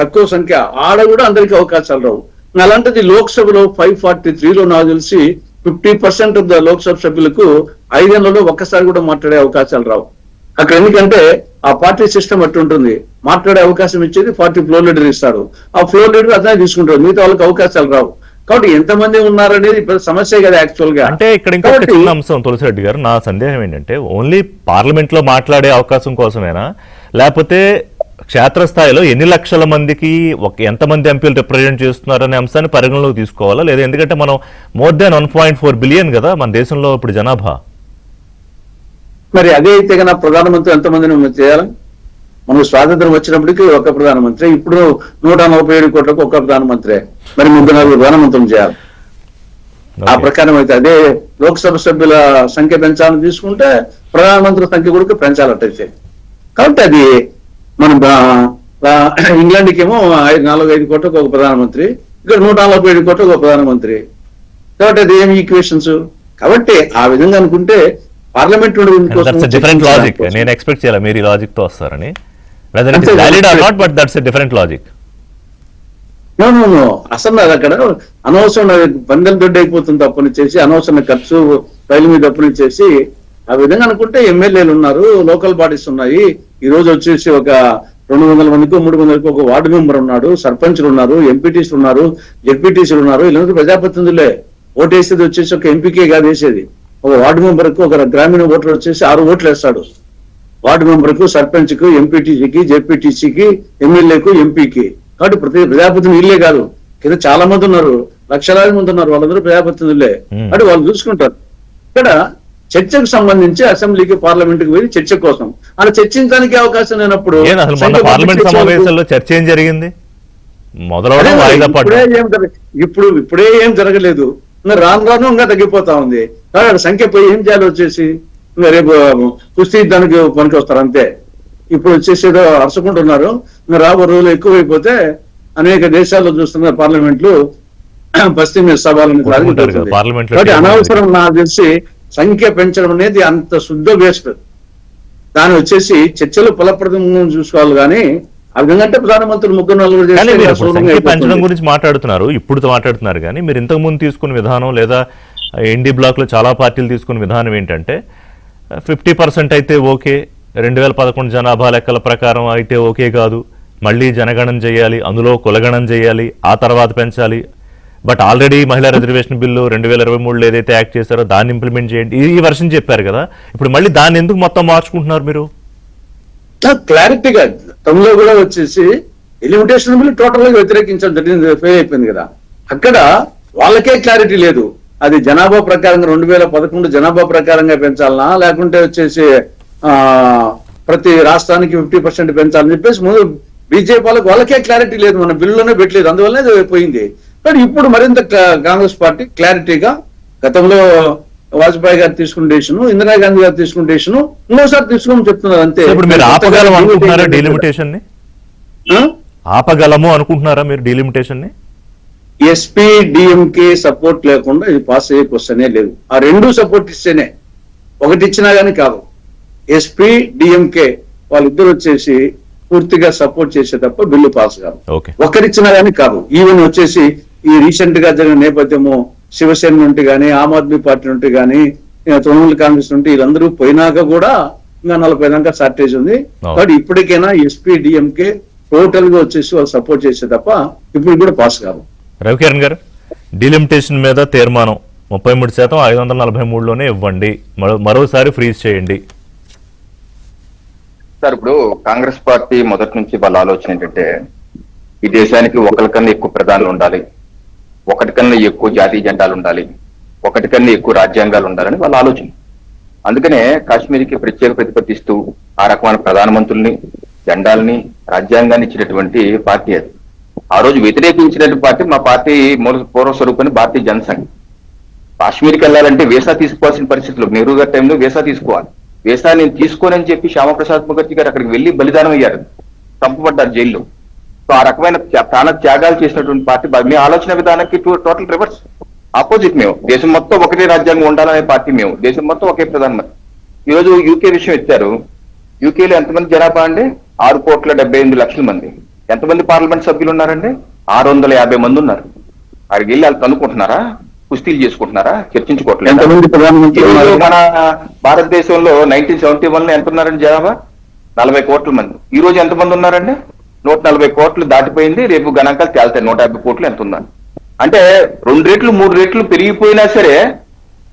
తక్కువ సంఖ్య, ఆడ కూడా అందరికీ అవకాశాలు రావు. అలాంటిది లోక్సభలో 543లో నాకు తెలిసి 50% ఆఫ్ ద లోక్సభ సభ్యులకు 5 ఏళ్లలో ఒక్కసారి కూడా మాట్లాడే అవకాశాలు రావు అక్కడ. ఎందుకంటే ఆ పార్టీ సిస్టమ్ అట్టు ఉంటుంది. మాట్లాడే అవకాశం ఇచ్చేది పార్టీ ఫ్లోర్ లీడర్ ఇస్తాడు. ఆ ఫ్లోర్ లీడర్ అతనే తీసుకుంటాడు, మిగతా వాళ్ళకి అవకాశాలు రావు. కాబట్టి ఎంతమంది ఉన్నారనేది సమస్య కదా యాక్చువల్ గా. అంటే ఇక్కడ ఇంకొక చిన్న అంశం తులసిరెడ్డి గారు, నా సందేహం ఏంటంటే ఓన్లీ పార్లమెంట్ లో మాట్లాడే అవకాశం కోసమేనా, లేకపోతే క్షేత్రస్థాయిలో ఎన్ని లక్షల మందికి ఎంతమంది ఎంపీలు రిప్రజెంట్ చేస్తున్నారనే అంశాన్ని పరిగణలోకి తీసుకోవాలా లేదా? ఎందుకంటే మనం మోర్ దాన్ 1.4 బిలియన్ కదా మన దేశంలో ఇప్పుడు జనాభా. మరి అదే అయితే కన్నా ప్రధానమంత్రి ఎంతమందిని చేయాలి? మనకు స్వాతంత్రం వచ్చినప్పటికీ ఒక ప్రధానమంత్రి, ఇప్పుడు 147 కోట్లకు ఒక ప్రధానమంత్రి, మరి 3-4 ప్రధానమంత్రులు చేయాలి. ఆ ప్రకారం అయితే అదే లోక్సభ సభ్యుల సంఖ్య పెంచాలని తీసుకుంటే ప్రధానమంత్రుల సంఖ్య కూడా పెంచాలట్టయితే. కాబట్టి అది మనం ఇంగ్లాండ్కి ఏమో 4-5 కోట్లకు ఒక ప్రధానమంత్రి, ఇక్కడ 147 కోట్లకు ఒక ప్రధానమంత్రి. కాబట్టి అది ఏమి ఈక్వేషన్స్? కాబట్టి ఆ విధంగా అనుకుంటే పార్లమెంట్ డిఫరెంట్ లాజిక్. నేను ఎక్స్పెక్ట్ చేయాలి మీరు ఈ లాజిక్ తో వస్తారని. అసలు అక్కడ అనవసరం బందెల దొడ్డి అయిపోతుంది తప్పని చేసి, అనవసరం ఖర్చు రైలు మీద అప్పులు చేసి ఆ విధంగా అనుకుంటే ఎమ్మెల్యేలు ఉన్నారు, లోకల్ బాడీస్ ఉన్నాయి. ఈ రోజు వచ్చేసి ఒక 200 మందికి 300 మందికి ఒక వార్డు మెంబర్ ఉన్నాడు, సర్పంచ్లు ఉన్నారు, ఎంపీటీసీలు ఉన్నారు, జెడ్పీటీసీలు ఉన్నారు. వీళ్ళందరూ ప్రజాప్రతినిధులే. ఓటు వేసేది వచ్చేసి ఒక ఎంపీకే కాదు వేసేది, ఒక వార్డు మెంబర్ కు, ఒక గ్రామీణ ఓటర్ వచ్చేసి 6 ఓట్లు వేస్తాడు. వార్డు మెంబర్ కు, సర్పంచ్ కు, ఎంపీటీసీకి, జెడ్పీటీసీకి, ఎమ్మెల్యేకు, ఎంపీకి. కాబట్టి ప్రజాప్రతినిధులు ఇల్లే కాదు, కింద చాలా మంది ఉన్నారు, లక్షలాది మంది ఉన్నారు, వాళ్ళందరూ ప్రజాప్రతినిధులే. అంటే వాళ్ళు చూసుకుంటారు. ఇక్కడ చర్చకు సంబంధించి అసెంబ్లీకి, పార్లమెంట్ కి పోయి చర్చ కోసం అలా చర్చించడానికి అవకాశం లేనప్పుడు పార్లమెంట్ సమావేశంలో చర్చ ఏం జరిగింది? ఇప్పుడే ఏం జరగలేదు. ఇంకా రాను ఇంకా తగ్గిపోతా ఉంది. కాబట్టి సంఖ్య పోయి ఏం చేయాలి వచ్చేసి, ఇంకా రేపు కుస్తీ దానికి పనికి వస్తారు అంతే. ఇప్పుడు వచ్చేసి ఏదో అరుచుకుంటున్నారు. ఇంకా రాబో రోజులు ఎక్కువైపోతే అనేక దేశాల్లో చూస్తున్న పార్లమెంట్లు పశ్చిమ సభలను కాబట్టి అనవసరం నాకు తెలిసి సంఖ్య పెంచడం అనేది అంత శుద్ధ వేస్ట్. దాని వచ్చేసి చర్చలు ఫలప్రదంగా చూసుకోవాలి. కానీ ఆ విధంగా అంటే ప్రధానమంత్రి 3-4 పెంచడం గురించి మాట్లాడుతున్నారు, ఇప్పుడు మాట్లాడుతున్నారు. కానీ మీరు ఇంతకు ముందు తీసుకున్న విధానం లేదా ఎన్డీ బ్లాక్ లో చాలా పార్టీలు తీసుకున్న విధానం ఏంటంటే 50% అయితే ఓకే, 2011 జనాభా లెక్కల ప్రకారం అయితే ఓకే కాదు, మళ్ళీ జనగణన చేయాలి, అందులో కులగణన చేయాలి, ఆ తర్వాత పెంచాలి. బట్ ఆల్రెడీ మహిళా రిజర్వేషన్ బిల్లు 2023లో ఏదైతే యాక్ట్ చేశారో దాన్ని ఇంప్లిమెంట్ చేయండి, ఈ వర్షన్ చెప్పారు కదా. ఇప్పుడు మళ్ళీ దాన్ని ఎందుకు మొత్తం మార్చుకుంటున్నారు మీరు? క్లారిటీగా తమలో కూడా వచ్చేసి ఎలిమిటేషన్ బిల్ టోటల్ గా వ్యతిరేకించడం జరిగింది, ఫెయిల్ అయిపోయింది కదా. అక్కడ వాళ్ళకే క్లారిటీ లేదు. అది జనాభా ప్రకారంగా 2011 జనాభా ప్రకారంగా పెంచాలనా, లేకుంటే వచ్చేసి ప్రతి రాష్ట్రానికి 50% పెంచాలని చెప్పేసి ముందు బీజేపీ వాళ్ళకే క్లారిటీ లేదు, మన బిల్లులోనే పెట్టలేదు, అందువల్లనే పోయింది. కానీ ఇప్పుడు మరింత కాంగ్రెస్ పార్టీ క్లారిటీగా గతంలో వాజ్పేయి గారు తీసుకున్న డెసిషన్, ఇందిరాగాంధీ గారు తీసుకున్న డెసిషన్ ఇంకోసారి తీసుకోమని చెప్తున్నారు అంతే. ఇప్పుడు మీరు ఆపగలము అనుకుంటున్నారా డీలిమిటేషన్ ని? ఆపగలము అనుకుంటున్నారా మీరు డీలిమిటేషన్ ని? ఎస్పీ డిఎంకే సపోర్ట్ లేకుండా ఇది పాస్ అయ్యే క్వశ్చనే లేదు. ఆ రెండు సపోర్ట్ ఇస్తేనే, ఒకటి ఇచ్చినా గానీ కాదు. ఎస్పీ డిఎంకే వాళ్ళిద్దరు వచ్చేసి పూర్తిగా సపోర్ట్ చేసే తప్ప బిల్లు పాస్ కాదు. ఒకరిచ్చినా గానీ కాదు. ఈవెన్ వచ్చేసి ఈ రీసెంట్ గా జరిగిన నేపథ్యము శివసేన నుండి కానీ, ఆమ్ ఆద్మీ పార్టీ నుండి కానీ, తృణమూల్ కాంగ్రెస్ నుండి వీళ్ళందరూ పోయినాక కూడా ఇంకా 40 దాకా షార్టేజ్ ఉంది. కాబట్టి ఇప్పటికైనా ఎస్పీ డిఎంకే టోటల్ గా వచ్చేసి వాళ్ళు సపోర్ట్ చేసే తప్ప ఇప్పుడు కూడా పాస్ కాదు. రవికిరణ్ గారు, డీలిమిటేషన్ మీద తీర్మానం 33% 543లోనే ఇవ్వండి, మరోసారి ఫ్రీజ్ చేయండి. సార్, ఇప్పుడు కాంగ్రెస్ పార్టీ మొదటి నుంచి వాళ్ళ ఆలోచన ఏంటంటే ఈ దేశానికి ఒకరికన్నా ఎక్కువ ప్రధానులు ఉండాలి, ఒకటికన్నా ఎక్కువ జాతీయ జెండాలు ఉండాలి, ఒకటికన్నా ఎక్కువ రాజ్యాంగాలు ఉండాలని వాళ్ళ ఆలోచన. అందుకనే కాశ్మీర్కి ప్రత్యేక ప్రతిపత్తిస్తూ ఆ రకమైన ప్రధానమంత్రుల్ని, జెండాల్ని రాజ్యాంగాన్ని ఇచ్చినటువంటి పార్టీ అది. ఆ రోజు వ్యతిరేకించినటువంటి పార్టీ మా పార్టీ పూర్వ స్వరూపాన్ని భారతీయ జనసంఘ్. కాశ్మీర్కి వెళ్ళాలంటే వీసా తీసుకోవాల్సిన పరిస్థితులు, నెహ్రూ గారి టైంలో వీసా తీసుకోవాలి. వీసా నేను తీసుకోనని చెప్పి శ్యామప్రసాద్ ముఖర్జీ గారు అక్కడికి వెళ్లి బలిదానం అయ్యారు, చంపబడ్డారు జైల్లో. సో ఆ రకమైన ప్రాణ త్యాగాలు చేసినటువంటి పార్టీ. మీ ఆలోచన విధానానికి టోటల్ రివర్స్, ఆపోజిట్. మేము దేశం మొత్తం ఒకటే రాజ్యాంగం ఉండాలనే పార్టీ, మేము దేశం మొత్తం ఒకే ప్రధానమంత్రి. ఈ రోజు యూకే విషయం ఎత్తారు. యూకేలో ఎంతమంది జనాభా అండి? 6,78,00,000 మంది. ఎంతమంది పార్లమెంట్ సభ్యులు ఉన్నారండి? 650 మంది ఉన్నారు. అక్కడికి వెళ్ళి వాళ్ళు కనుక్కుంటున్నారా, కుస్తీలు చేసుకుంటున్నారా, చర్చించుకోవట్లేదు. ఎంతమంది ప్రధానమంత్రి ఈరోజు మన భారతదేశంలో 1971 ఎంత ఉన్నారండి జనాభా? 40 కోట్ల మంది. ఈ రోజు ఎంతమంది ఉన్నారండి? 140 కోట్లు దాటిపోయింది. రేపు గణాంకాలు తేలుతాయి 150 కోట్లు ఎంత ఉందని. అంటే 2 రెట్లు 3 రెట్లు పెరిగిపోయినా సరే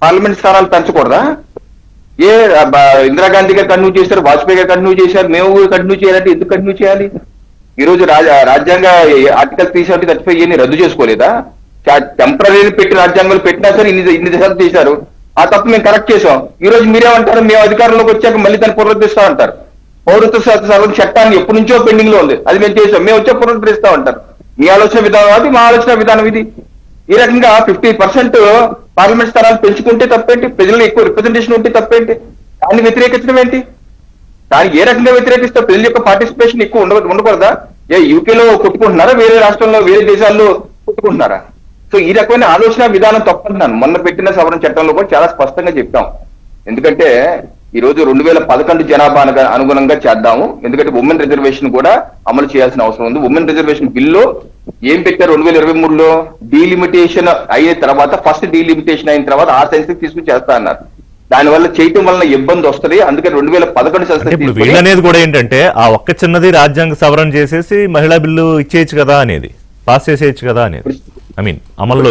పార్లమెంట్ స్థానాలు పెంచకూడదా? ఇందిరాగాంధీ గారు కంటిన్యూ చేశారు, వాజ్పేయి గారు కంటిన్యూ చేశారు, మేము కంటిన్యూ చేయాలంటే ఎందుకు కంటిన్యూ చేయాలి? ఈ రోజు రాజ్యాంగ ఆర్టికల్ 370 రద్దు చేసుకోలేదా? టెంపరీ పెట్టి రాజ్యాంగాలు పెట్టినా సరే ఇన్ని దశలు చేశారు. ఆ తప్పు మేము కరెక్ట్ చేసాం. ఈ రోజు మీరేమంటారు? మేము అధికారంలోకి వచ్చాక మళ్ళీ దాన్ని పునరుద్ధరిస్తా అంటారు. పౌరత్వ సవరణ చట్టాన్ని ఎప్పటి నుంచో పెండింగ్ లో ఉంది, అది మేము చేసాం, మేము వచ్చే పునరుద్ధరిస్తా ఉంటారు. మీ ఆలోచన విధానం అది, మా ఆలోచన విధానం ఇది. ఈ రకంగా 50% పార్లమెంట్ స్థానాలు పెంచుకుంటే తప్పేంటి? ప్రజలు ఎక్కువ రిప్రజెంటేషన్ ఉంటే తప్పేంటి? దాన్ని వ్యతిరేకించడం ఏంటి? దానికి ఏ రకంగా వ్యతిరేకిస్తే ప్రజల యొక్క పార్టిసిపేషన్ ఎక్కువ ఉండకూడదా? యూకేలో కొట్టుకుంటున్నారా? వేరే రాష్ట్రంలో వేరే దేశాల్లో కొట్టుకుంటున్నారా? సో ఈ రకమైన ఆలోచన విధానం తప్పంటున్నాను. మొన్న పెట్టిన సవరణ చట్టంలో కూడా చాలా స్పష్టంగా చెప్పాం. ఎందుకంటే ఈ రోజు 2011 జనాభా అనుగుణంగా చేద్దాము. ఎందుకంటే ఉమెన్ రిజర్వేషన్ కూడా అమలు చేయాల్సిన అవసరం ఉంది. ఉమెన్ రిజర్వేషన్ బిల్లో ఏం పెట్టారు? 2023లో డీలిమిటేషన్ అయిన తర్వాత, ఫస్ట్ డీలిమిటేషన్ అయిన తర్వాత ఆ సెన్సెస్ తీసుకుని చేస్తా అన్నారు. దానివల్ల చేయటం వల్ల ఇబ్బంది వస్తుంది. అందుకని 2011 సెన్సెస్ వీళ్ళనేది కూడా ఏంటంటే ఆ ఒక్క చిన్నది రాజ్యాంగ సవరణ చేసేసి మహిళా బిల్లు ఇచ్చేయచ్చు కదా అనేది, పాస్ చేసేయచ్చు కదా అనేది. ఐ మీన్ అమల్లో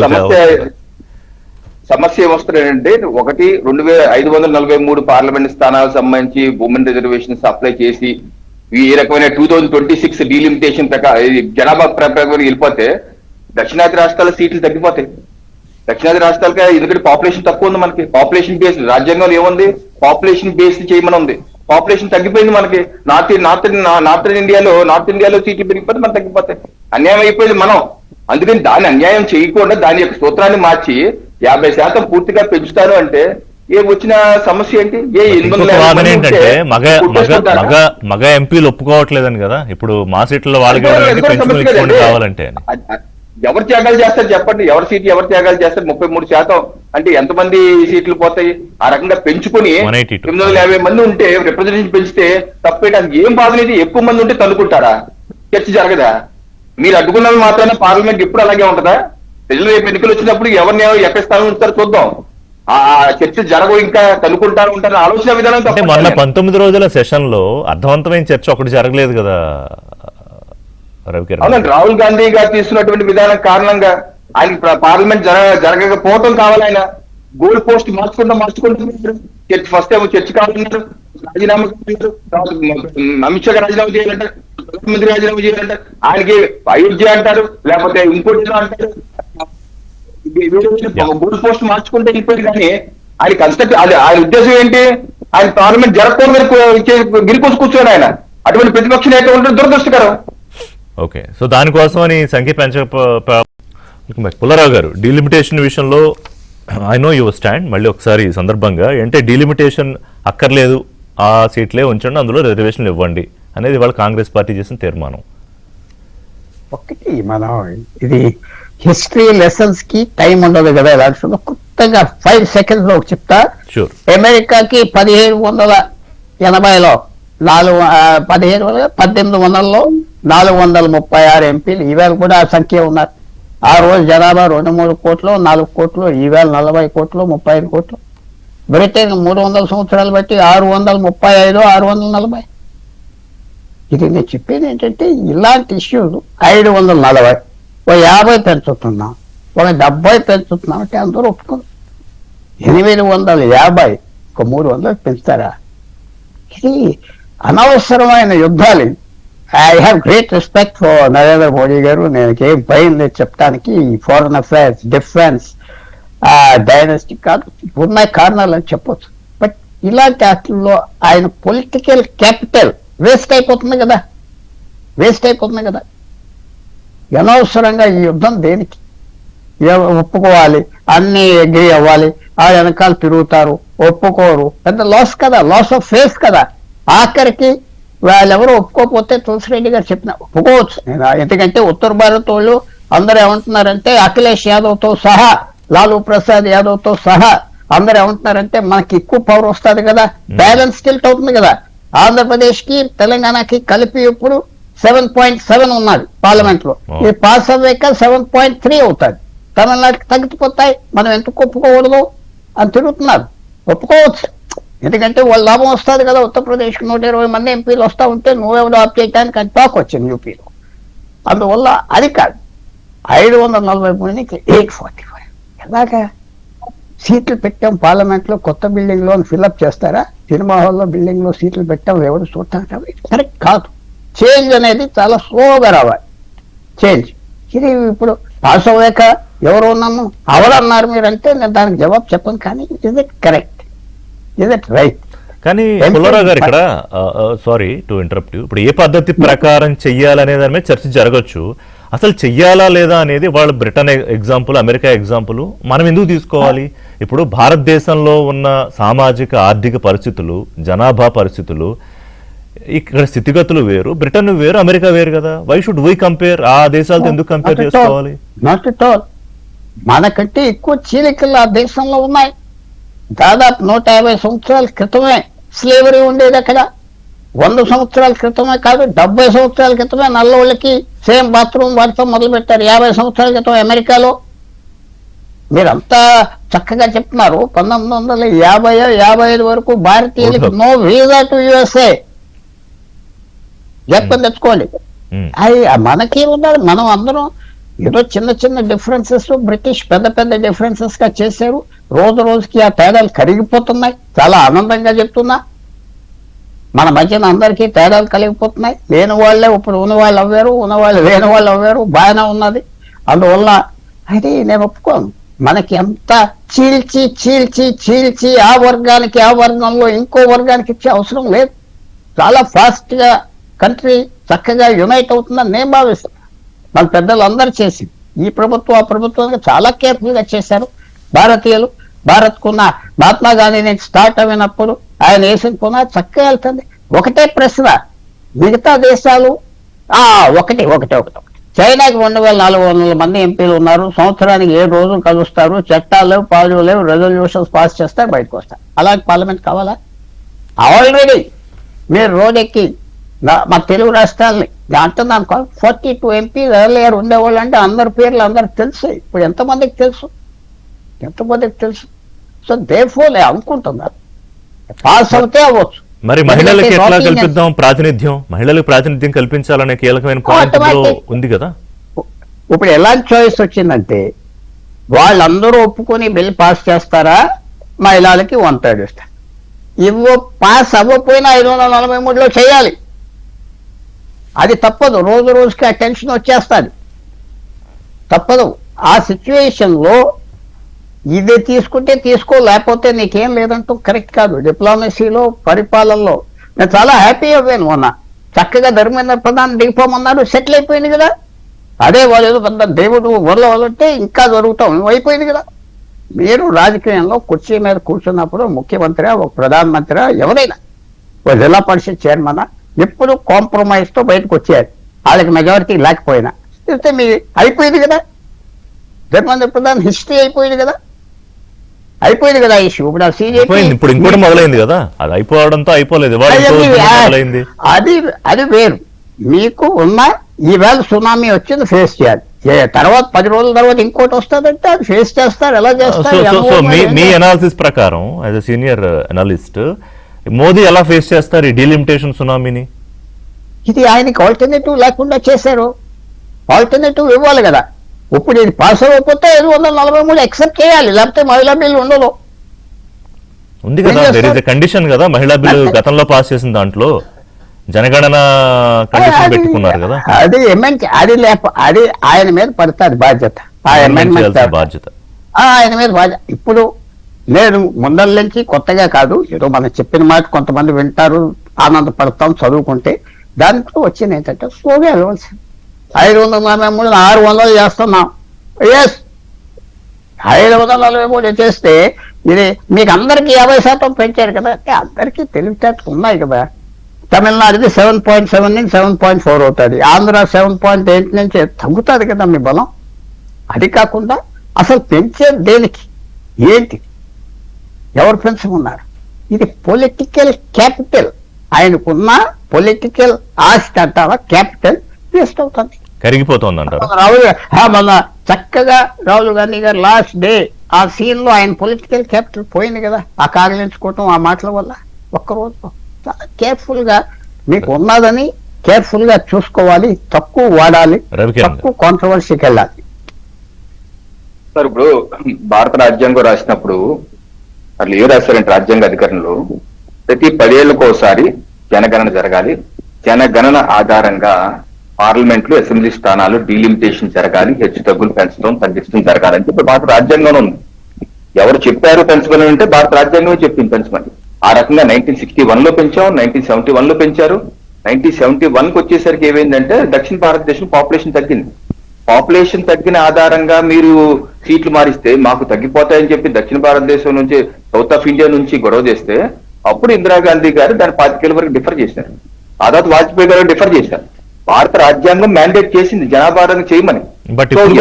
సమస్య ఏమొస్తుందంటే, ఒకటి 2543 పార్లమెంట్ స్థానాలకు సంబంధించి ఉమెన్ రిజర్వేషన్స్ అప్లై చేసి ఈ రకమైన 2026 డీలిమిటేషన్ జనాభా ప్రకారం వెళ్ళిపోతే దక్షిణాది రాష్ట్రాల సీట్లు తగ్గిపోతాయి. దక్షిణాది రాష్ట్రాలకి ఎందుకంటే పాపులేషన్ తక్కువ ఉంది. మనకి పాపులేషన్ బేస్డ్ రాజ్యాంగంలో ఏముంది? పాపులేషన్ బేస్డ్ చేయమని ఉంది. పాపులేషన్ తగ్గిపోయింది మనకి. నార్త్ ఇండియాలో సీట్లు పెరిగిపోతే మనం తగ్గిపోతాయి. అన్యాయం అయిపోయింది మనం. అందుకని దాన్ని అన్యాయం చేయకుండా దాని యొక్క సూత్రాన్ని మార్చి 50% పూర్తిగా పెంచుతారు అంటే వచ్చిన సమస్య ఏంటి? ఏంటంటే మగ ఎంపీలు ఒప్పుకోవట్లేదని కదా ఇప్పుడు మా సీట్లలో వాళ్ళకి కావాలంటే. ఎవరు త్యాగాలు చేస్తారు చెప్పండి? ఎవరి సీట్లు ఎవరు త్యాగాలు చేస్తారు? 33% అంటే ఎంతమంది సీట్లు పోతాయి? ఆ రకంగా పెంచుకుని 850 మంది ఉంటే రిప్రజెంటేషన్ పెంచితే తప్పేయడానికి ఏం బాధ లేదు. ఎక్కువ మంది ఉంటే తన్నుకుంటారా? చర్చ జరగదా? మీరు అడ్డుకున్నవి మాత్రమే పార్లమెంట్ ఎప్పుడు అలాగే ఉంటుందా? ప్రజలు రేపు ఎన్నికలు వచ్చినప్పుడు ఎవరిని ఎక్కడ స్థానం ఉంచుతారో చూద్దాం. ఆ చర్చ జరగవు, ఇంకా కనుక్కుంటారు ఉంటారు. ఆలోచన విధానం మొన్న 19 రోజుల సెషన్ లో అర్థవంతమైన చర్చ ఒకటి జరగలేదు కదా రవికిరణ్. అవునండి, రాహుల్ గాంధీ గారు తీసుకున్నటువంటి విధానం కారణంగా ఆయన పార్లమెంట్ జరగకపోవటం కావాలి. ఆయన గోల్ పోస్ట్ మార్చుకుంటున్నారు. చర్చ ఫస్ట్ ఏమో చర్చ కావాలన్నారు, రాజీనామా అమిత్ షా రాజీనామా చేయాలంటారు, ప్రధానమంత్రి రాజీనామా చేయాలంటారు, ఆయనకి అయోధ్య అంటారు, లేకపోతే ఇంకోటి అంటారు. గోల్ పోస్ట్ మార్చుకుంటే వెళ్ళిపోయారు. కానీ ఆయన కన్స్ట్రక్ట్ ఆయన ఉద్దేశం ఏంటి? ఆయన పార్లమెంట్ జరగకూడదు గిరికోసి కూర్చోరు ఆయన. అటువంటి ప్రతిపక్ష నేత ఉండడం దురదృష్టకరం. ఓకే, సో దానికోసమని సంఖ్య పుల్లారావు గారు డీలిమిటేషన్ విషయంలో ఐ నో యువర్ స్టాండ్. మళ్ళీ ఒకసారి ఈ సందర్భంగా అంటే డీలిమిటేషన్ అక్కర్లేదు, ఆ సీట్లే ఉంచండి, అందులో రిజర్వేషన్లు ఇవ్వండి అనేది వాళ్ళ కాంగ్రెస్ పార్టీ చేసిన తీర్మానం. ఒకటి మనం ఇది హిస్టరీ లెసన్స్ కి టైం ఉండదు కదా. ఎలక్షన్ కొత్తగా 5 seconds లో చెప్తా. అమెరికాకి 1780లో 1800లో 436 ఎంపీలు. ఈవేళ కూడా ఆ సంఖ్య ఉన్నారు. ఆ రోజు జనాభా 2-3 కోట్లు, 4 కోట్లు. ఈవేళ 40 కోట్లు, 35 కోట్లు. బ్రిటన్ 300 సంవత్సరాలు బట్టి 635, 640. ఇది నేను చెప్పేది ఏంటంటే ఇలాంటి ఇష్యూలు 540, 50 పెంచుతున్నాం, 70 పెంచుతున్నాం అంటే అందరూ ఒప్పుకోరు. 850, 300 పెంచుతారా? ఇది అనవసరమైన యుద్ధాలు. I have great respect for Narendra Modi గారు. నేను ఏం భయం లేదు చెప్పడానికి. ఫారెన్ అఫైర్స్, డిఫెన్స్, డైనస్టిక్ కాదు ఉన్న కారణాలు అని చెప్పొచ్చు. బట్ ఇలాంటి వాటిల్లో ఆయన పొలిటికల్ క్యాపిటల్ వేస్ట్ అయిపోతుంది కదా. వేస్ట్ అయిపోతుంది కదా. అనవసరంగా ఈ యుద్ధం దేనికి? ఒప్పుకోవాలి, అన్ని అగ్రి అవ్వాలి, ఆ వెనకాల తిరుగుతారు, ఒప్పుకోరు, పెద్ద లాస్ కదా, లాస్ ఆఫ్ ఫేస్ కదా. ఆఖరికి వాళ్ళెవరు ఒప్పుకోకపోతే తులసిరెడ్డి గారు చెప్పిన ఒప్పుకోవచ్చు నేను, ఎందుకంటే ఉత్తర భారత్ వాళ్ళు అందరూ ఏమంటున్నారంటే అఖిలేష్ యాదవ్ తో సహా, లాలూ ప్రసాద్ యాదవ్ తో సహా అందరూ ఏమంటున్నారంటే మనకి ఎక్కువ పవర్ వస్తుంది కదా, బ్యాలెన్స్ టిల్ట్ అవుతుంది కదా. ఆంధ్రప్రదేశ్ కి తెలంగాణకి కలిపి ఇప్పుడు 7.7 ఉన్నది పార్లమెంట్ లో, ఇది పాస్ అవ్వాక 7.3 అవుతుంది. తమిళనాడుకి తగ్గిపోతాయి, మనం ఎందుకు ఒప్పుకోకూడదు అని తిరుగుతున్నారు. ఒప్పుకోవచ్చు, ఎందుకంటే వాళ్ళ లాభం వస్తుంది కదా. ఉత్తరప్రదేశ్ 120 మంది ఎంపీలు వస్తూ ఉంటే నువ్వెవడో ఆప్ చేయడానికి అని టాక్ వచ్చింది యూపీలో. అందువల్ల అది కాదు, 543కి 845 ఎలాగా సీట్లు పెట్టాం పార్లమెంట్ లో, కొత్త బిల్డింగ్ లో ఫిల్అప్ చేస్తారా? సినిమా హాల్లో బిల్డింగ్ లో సీట్లు పెట్టాం, ఎవరు చూడటానికి కరెక్ట్ కాదు. చేంజ్ అనేది చాలా స్లోగా రావాలి, చేంజ్. ఇది ఇప్పుడు పాస్ అవ్వాక ఎవరు ఉన్నాము అవరన్నారు మీరంటే నేను దానికి జవాబు చెప్పను, కానీ is it correct, is it right? కానీ పుల్లారావు గారు ఇక్కడ సారీ టు ఇంటరప్ట్, ఇప్పుడు ఏ పద్ధతి ప్రకారం చెయ్యాలనే దాని మీద చర్చ జరగచ్చు. అసలు చెయ్యాలా లేదా అనేది వాళ్ళు బ్రిటన్ ఎగ్జాంపుల్, అమెరికా ఎగ్జాంపుల్ మనం ఎందుకు తీసుకోవాలి? ఇప్పుడు భారతదేశంలో ఉన్న సామాజిక ఆర్థిక పరిస్థితులు, జనాభా పరిస్థితులు, ఇక్కడ స్థితిగతులు వేరు, బ్రిటన్ వేరు, అమెరికా వేరు కదా. Why should why compare? ఆ దేశాలతో ఎందుకు కంపేర్ చేసుకోవాలి? Not at all. మనకంటే ఎక్కువ చీలికలు ఆ దేశంలో ఉన్నాయి. దాదాపు 150 సంవత్సరాల క్రితమే స్లేవరీ ఉండేది అక్కడ. 100 సంవత్సరాల క్రితమే కాదు, 70 సంవత్సరాల క్రితమే నల్లవాళ్ళకి సేమ్ బాత్రూమ్ వాటితో మొదలు పెట్టారు. 50 సంవత్సరాల క్రితం అమెరికాలో. మీరంతా చక్కగా చెప్తున్నారు. 1950-55 వరకు భారతీయులకి నో వీసా టు యుఎస్ఏ. చెప్పని తెచ్చుకోండి. అది మనకి ఉన్నది, మనం అందరం ఏదో చిన్న చిన్న డిఫరెన్సెస్ బ్రిటిష్ పెద్ద పెద్ద డిఫరెన్సెస్ గా చేశారు. రోజు రోజుకి ఆ తేడాలు కరిగిపోతున్నాయి. చాలా ఆనందంగా చెప్తున్నా, మన మధ్యన అందరికీ తేడాలు కలిగిపోతున్నాయి. లేని వాళ్ళే ఇప్పుడు ఉన్నవాళ్ళు అవ్వారు, ఉన్నవాళ్ళు లేని వాళ్ళు అవ్వారు, బాగానే ఉన్నది. అందువల్ల అది నేను ఒప్పుకోను. మనకి ఎంత చీల్చి చీల్చి చీల్చి ఆ వర్గానికి ఆ వర్గంలో ఇంకో వర్గానికి ఇచ్చే అవసరం లేదు. చాలా ఫాస్ట్ గా కంట్రీ చక్కగా యునైట్ అవుతుందని నేను భావిస్తాను. మన పెద్దలు అందరూ చేసి, ఈ ప్రభుత్వం ఆ ప్రభుత్వానికి చాలా కేర్ఫుల్ గా చేశారు. భారతీయులు భారత్కున్న మహాత్మా గాంధీ నుంచి స్టార్ట్ అయినప్పుడు ఆయన వేసిన పునాది చక్కగా వెళ్తుంది. ఒకటే ప్రశ్న, మిగతా దేశాలు ఒకటి చైనాకి 2400 మంది ఎంపీలు ఉన్నారు, సంవత్సరానికి 7 రోజులు కలుస్తారు, చట్టాలు లేవు, పాలు లేవు, రెజల్యూషన్స్ పాస్ చేస్తారు, బయటకు వస్తారు. అలాంటి పార్లమెంట్ కావాలా? ఆల్రెడీ మీరు రోడ్డెక్కి మా తెలుగు రాష్ట్రాలని అంటున్నాను, 42 ఎంపీలు ఎర్లియర్ ఉండేవాళ్ళు అంటే అందరి పేర్లు అందరికి తెలుసు. ఇప్పుడు ఎంతమందికి తెలుసు? సో దేఫోలే అనుకుంటున్నారు పాస్ అవుతే అవ్వచ్చు. మరి మహిళలకు ఎట్లా కల్పిద్దాం ప్రాతినిధ్యం? మహిళలకు ప్రాతినిధ్యం కల్పించాలనే కీలకమైన పాయింట్ ఉంది కదా. ఇప్పుడు ఎలాంటి చాయిస్ వచ్చిందంటే, వాళ్ళందరూ ఒప్పుకొని బిల్ పాస్ చేస్తారా, మహిళలకి 1/3 ఇస్తారు. పాస్ అవ్వకపోయినా 543లో చేయాలి. అది తప్పదు. రోజు రోజుకి ఆ టెన్షన్ వచ్చేస్తుంది, తప్పదు. ఆ సిచ్యువేషన్ లో ఇది తీసుకుంటే తీసుకో, లేకపోతే నీకేం లేదంటూ కరెక్ట్ కాదు. డిప్లొమసీలో, పరిపాలనలో నేను చాలా హ్యాపీ అవ్వాను. మొన్న చక్కగా ధర్మేంద్ర ప్రధాన్ దిగిపోమన్నారు, సెటిల్ అయిపోయింది కదా. అదే వాళ్ళు ఏదో పెద్ద దేవుడు ఊర్లో వాళ్ళంటే ఇంకా జరుగుతాం, అయిపోయింది కదా. మీరు రాజకీయంలో కుర్చీ మీద కూర్చున్నప్పుడు ముఖ్యమంత్రి, ఒక ప్రధానమంత్రి, ఎవరైనా ఒక జిల్లా పరిషత్ చైర్మన్ ఎప్పుడు కాంప్రమైజ్ తో బయటకు వచ్చేయాలి. వాళ్ళకి మెజారిటీ లేకపోయినా అయితే మీ అయిపోయింది కదా. ధర్మేంద్ర ప్రధాన్ హిస్టరీ అయిపోయింది కదా ఇష్యూ. ఇప్పుడు ఇప్పుడు ఇంకోటి మొదలైంది కదా, అది అయిపోవడంతో అయిపోలేదు, అది వేరు. మీకు ఉన్న ఈవేళ సునామీ వచ్చింది, ఫేస్ చేయాలి. తర్వాత 10 రోజుల తర్వాత ఇంకోటి వస్తుందంటే అది ఫేస్ చేస్తారు. ఎలా చేస్తారు? మీ అనాలిసిస్ ప్రకారం as a senior analyst Modi ఎలా ఫేస్ చేస్తారు ఈ డీలిమిటేషన్ సునామీని? ఇది ఆయనకి ఆల్టర్నేటివ్ లేకుండా చేశారు. ఆల్టర్నేటివ్ ఇవ్వాలి కదా. ఇప్పుడు ఇది పాస్ అవ్వకపోతే 543 ఎక్సెప్ట్ చేయాలి, లేకపోతే మహిళా బిల్లు ఉండదు. ఉంది కదా, దేర్ ఇస్ ఎ కండిషన్ కదా. మహిళా బిల్లు గతంలో పాస్ చేసిన దాంట్లో జనగణన కండిషన్ పెట్టుకున్నారు కదా. అది అది ఆయన మీద పడుతుంది బాధ్యత, బాధ్యత ఆయన మీద బాధ్యత. ఇప్పుడు నేను ముందల నుంచి కొత్తగా కాదు, ఏదో మనం చెప్పిన మాట కొంతమంది వింటారు, ఆనందపడతాం చదువుకుంటే. దాంట్లో వచ్చింది ఏంటంటే స్లోగా వెళ్ళవలసింది. 543 600 చేస్తున్నాం. ఎస్, 543 చేస్తే ఇది మీకు అందరికీ 50% పెంచారు కదా, అంటే అందరికీ తెలివితేటలు ఉన్నాయి కదా. తమిళనాడుది 7.7 నుంచి 7.4 అవుతుంది, ఆంధ్ర 7.8 నుంచి తగ్గుతుంది కదా మీ బలం. అది కాకుండా అసలు పెంచే దేనికి, ఏంటి, ఎవరు పెంచుకున్నారు? ఇది పొలిటికల్ క్యాపిటల్. ఆయనకున్న పొలిటికల్ ఆస్తి అంటారా, క్యాపిటల్ వేస్ట్ అవుతుంది, కరిగిపోతుంది అంటారు. మన చక్కగా రాహుల్ గాంధీ గారు లాస్ట్ డే ఆ సీన్ లో ఆయన పొలిటికల్ క్యాపిటల్ పోయింది కదా, ఆ కాగిలించుకోవటం, ఆ మాటల వల్ల. ఒక్కరోజు చాలా కేర్ఫుల్ గా మీకు ఉన్నదని కేర్ఫుల్ గా చూసుకోవాలి, తక్కువ వాడాలి, తక్కువ కాంట్రవర్సీకి వెళ్ళాలి. సార్ ఇప్పుడు భారత రాజ్యాంగం రాసినప్పుడు అట్లా ఏం రాశారంటే రాజ్యాంగ అధికరణలో ప్రతి 10 ఏళ్లకు ఒకసారి జనగణన జరగాలి, జనగణన ఆధారంగా పార్లమెంట్లు అసెంబ్లీ స్థానాలు డీలిమిటేషన్ జరగాలి, హెచ్చు తగ్గులు పెంచడం తగ్గించడం జరగాలని చెప్పి భారత రాజ్యాంగంలో ఉంది. ఎవరు చెప్పారు పెంచమని అంటే భారత రాజ్యాంగమే చెప్పింది పెంచమని. ఆ రకంగా 1961 లో పెంచాం, 1971 లో పెంచారు. 1971 కి వచ్చేసరికి ఏమైందంటే దక్షిణ భారతదేశం పాపులేషన్ తగ్గింది. పాపులేషన్ తగ్గిన ఆధారంగా మీరు సీట్లు మారిస్తే మాకు తగ్గిపోతాయని చెప్పి దక్షిణ భారతదేశం నుంచి సౌత్ ఆఫ్ ఇండియా నుంచి గొడవ చేస్తే అప్పుడు ఇందిరాగాంధీ గారు దాన్ని 25 ఏళ్ల వరకు డిఫర్ చేశారు. ఆ తర్వాత వాజ్పేయి గారు డిఫర్ చేశారు. భారత రాజ్యాంగం మ్యాండేట్ చేసింది జనాభాను చేయమని. బట్ ఇప్పుడు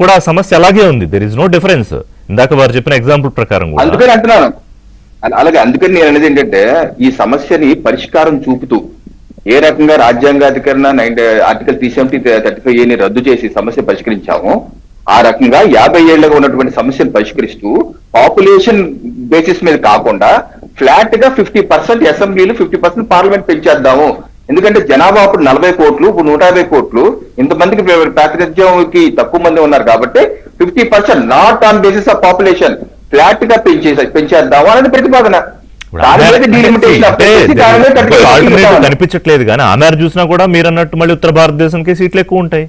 కూడా ఆ సమస్య అలాగే ఉంది. There is no difference. ఇందాక వారు చెప్పిన ఎగ్జాంపుల్ ప్రకారం అందుకని అంటున్నాను. అలాగే అందుకని నేను అనేది ఏంటంటే ఈ సమస్యని పరిష్కారం చూపుతూ ఏ రకంగా రాజ్యాంగాధికరణ ఆర్టికల్ 370-35A రద్దు చేసి సమస్య పరిష్కరించామో ఆ రకంగా 50 ఏళ్లుగా ఉన్నటువంటి సమస్యను పరిష్కరిస్తూ పాపులేషన్ బేసిస్ మీద కాకుండా ఫ్లాట్ గా 50% అసెంబ్లీలు 50% పార్లమెంట్ పెంచేద్దాము. ఎందుకంటే జనాభా అప్పుడు 40 కోట్లు, ఇప్పుడు 150 కోట్లు, ఇంతమందికి ప్రాతినిధ్యంకి తక్కువ మంది ఉన్నారు కాబట్టి 50% not on basis of population flat గా పెంచేద్దాము అనేది ప్రతిపాదన. కనిపించట్లేదు కానీ ఆమె చూసినా కూడా మీరు అన్నట్టు మళ్ళీ ఉత్తర భారతదేశంకి సీట్లు ఎక్కువ ఉంటాయి.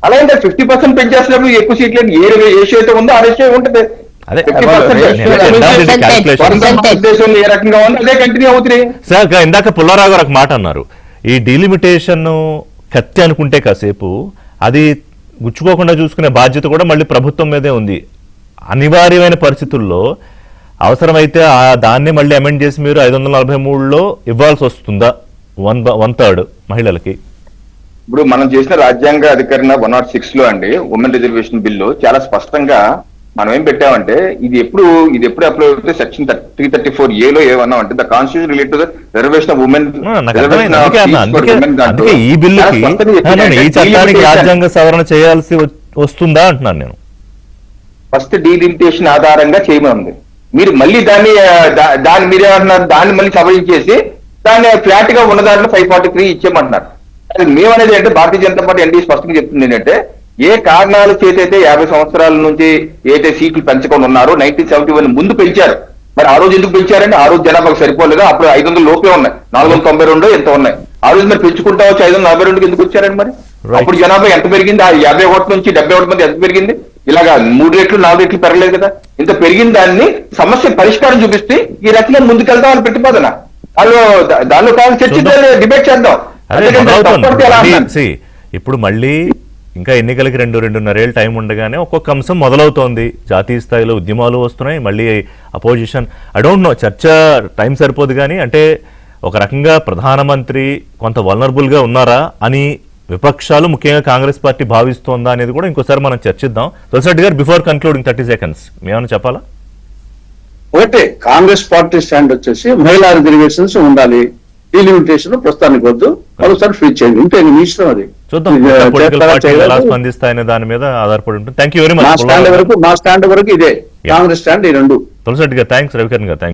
అలా అంటే 50% పెంచేసినప్పుడు ఎక్కువ సీట్లు ఏ రేషియో అయితే ఉందో ఆ రేషియో ఉంటుంది. సార్ ఇందాక పుల్లారావు గారు ఒక మాట అన్నారు, ఈ డీలిమిటేషన్ కత్తి అనుకుంటే కాసేపు అది గుచ్చుకోకుండా చూసుకునే బాధ్యత కూడా మళ్ళీ ప్రభుత్వం మీదే ఉంది. అనివార్యమైన పరిస్థితుల్లో అవసరమైతే దాన్ని మళ్ళీ అమెండ్ చేసి మీరు 543లో ఇవ్వాల్సి వస్తుందా 1/3 మహిళలకి? ఇప్పుడు మనం చేసిన రాజ్యాంగ అధికరణ 106 లో అండి ఉమెన్ రిజర్వేషన్ బిల్లు చాలా స్పష్టంగా మనం ఏం పెట్టామంటే ఇది ఎప్పుడు అప్లై అవుతుంది సెక్షన్ 334A లో ఏమన్నా అంటే the constitution related to the reservation of women. అందుకే ఈ బిల్లుకి ఈ చట్టానికి రాజ్యాంగ సవరణ చేయాల్సి వస్తుందా అంటున్నాను నేను. ఫస్ట్ డీలిమిటేషన్ ఆధారంగా చేయమని మీరు మళ్ళీ దాన్ని మీరేమంటున్నారు, దాన్ని మళ్ళీ సవరించేసి దాన్ని ఫ్లాట్ గా ఉన్న దాంట్లో 543 ఇచ్చేయమంటున్నారు. మేమనేది అంటే భారతీయ జనతా పార్టీ ఎన్డీ స్పష్టంగా చెప్తుంది ఏంటంటే ఏ కారణాల చేతైతే 50 సంవత్సరాల నుంచి ఏదైతే సీట్లు పెంచకుండా ఉన్నారో 1971 ముందు పెంచారు. మరి ఆ రోజు ఎందుకు పెంచారంటే ఆ రోజు జనాభాకు సరిపోలేదు, అప్పుడు 500 లోపే ఉన్నాయి, 492 ఎంత ఉన్నాయి. ఆ రోజు మరి పెంచుకుంటా వచ్చి 542కి ఎందుకు వచ్చారండి? మరి అప్పుడు జనాభా ఎంత పెరిగింది? ఆ 51 నుంచి 71 మంది ఎంత పెరిగింది? ఇలాగా 3 రెట్లు 4 రెట్లు పెరగలేదు కదా. ఇంత పెరిగిన దాన్ని సమస్య పరిష్కారం చూపిస్తే ఈ రకంగా ముందుకెళ్తామని ప్రతిపాదన. దానిలో కావాలి చర్చిద్దాం, డిబేట్ చేద్దాం. ఇప్పుడు మళ్ళీ ఇంకా ఎన్నికలకి 2-2.5 ఏళ్ళు టైం ఉండగానే ఒక్కొక్క అంశం మొదలవుతోంది. జాతీయ స్థాయిలో ఉద్యమాలు వస్తున్నాయి, మళ్ళీ అపోజిషన్. ఐ డోంట్ నో, చర్చ టైం సరిపోదు కానీ అంటే ఒక రకంగా ప్రధానమంత్రి కొంత వల్నరబుల్ గా ఉన్నారా అని విపక్షాలు ముఖ్యంగా కాంగ్రెస్ పార్టీ భావిస్తోందా అనేది కూడా ఇంకోసారి మనం చర్చిద్దాం. తులసిరెడ్డి గారు, బిఫోర్ కన్క్లూడింగ్ 30 seconds మేమన్నా చెప్పాలా? ఒకటే, కాంగ్రెస్ పార్టీ స్టాండ్ వచ్చేసి మహిళా రిజర్వేషన్స్ ఉండాలి, డీలిమిటేషన్ ప్రస్తుతానికి వద్దు, మరోసారి ఫ్రీ చేయండి, ఉంటే మీ ఇష్టం. అది చూద్దాం ఎలా స్పందిస్తాయనే దాని మీద ఆధారపడి ఉంటుంది. Thank you very much. మా స్టాండ్ వరకు ఇదే కాంగ్రెస్ స్టాండ్ ఈ రెండు. తులసిరెడ్డి గారు థ్యాంక్స్, రవికిరణ్ గారు థ్యాంక్స్.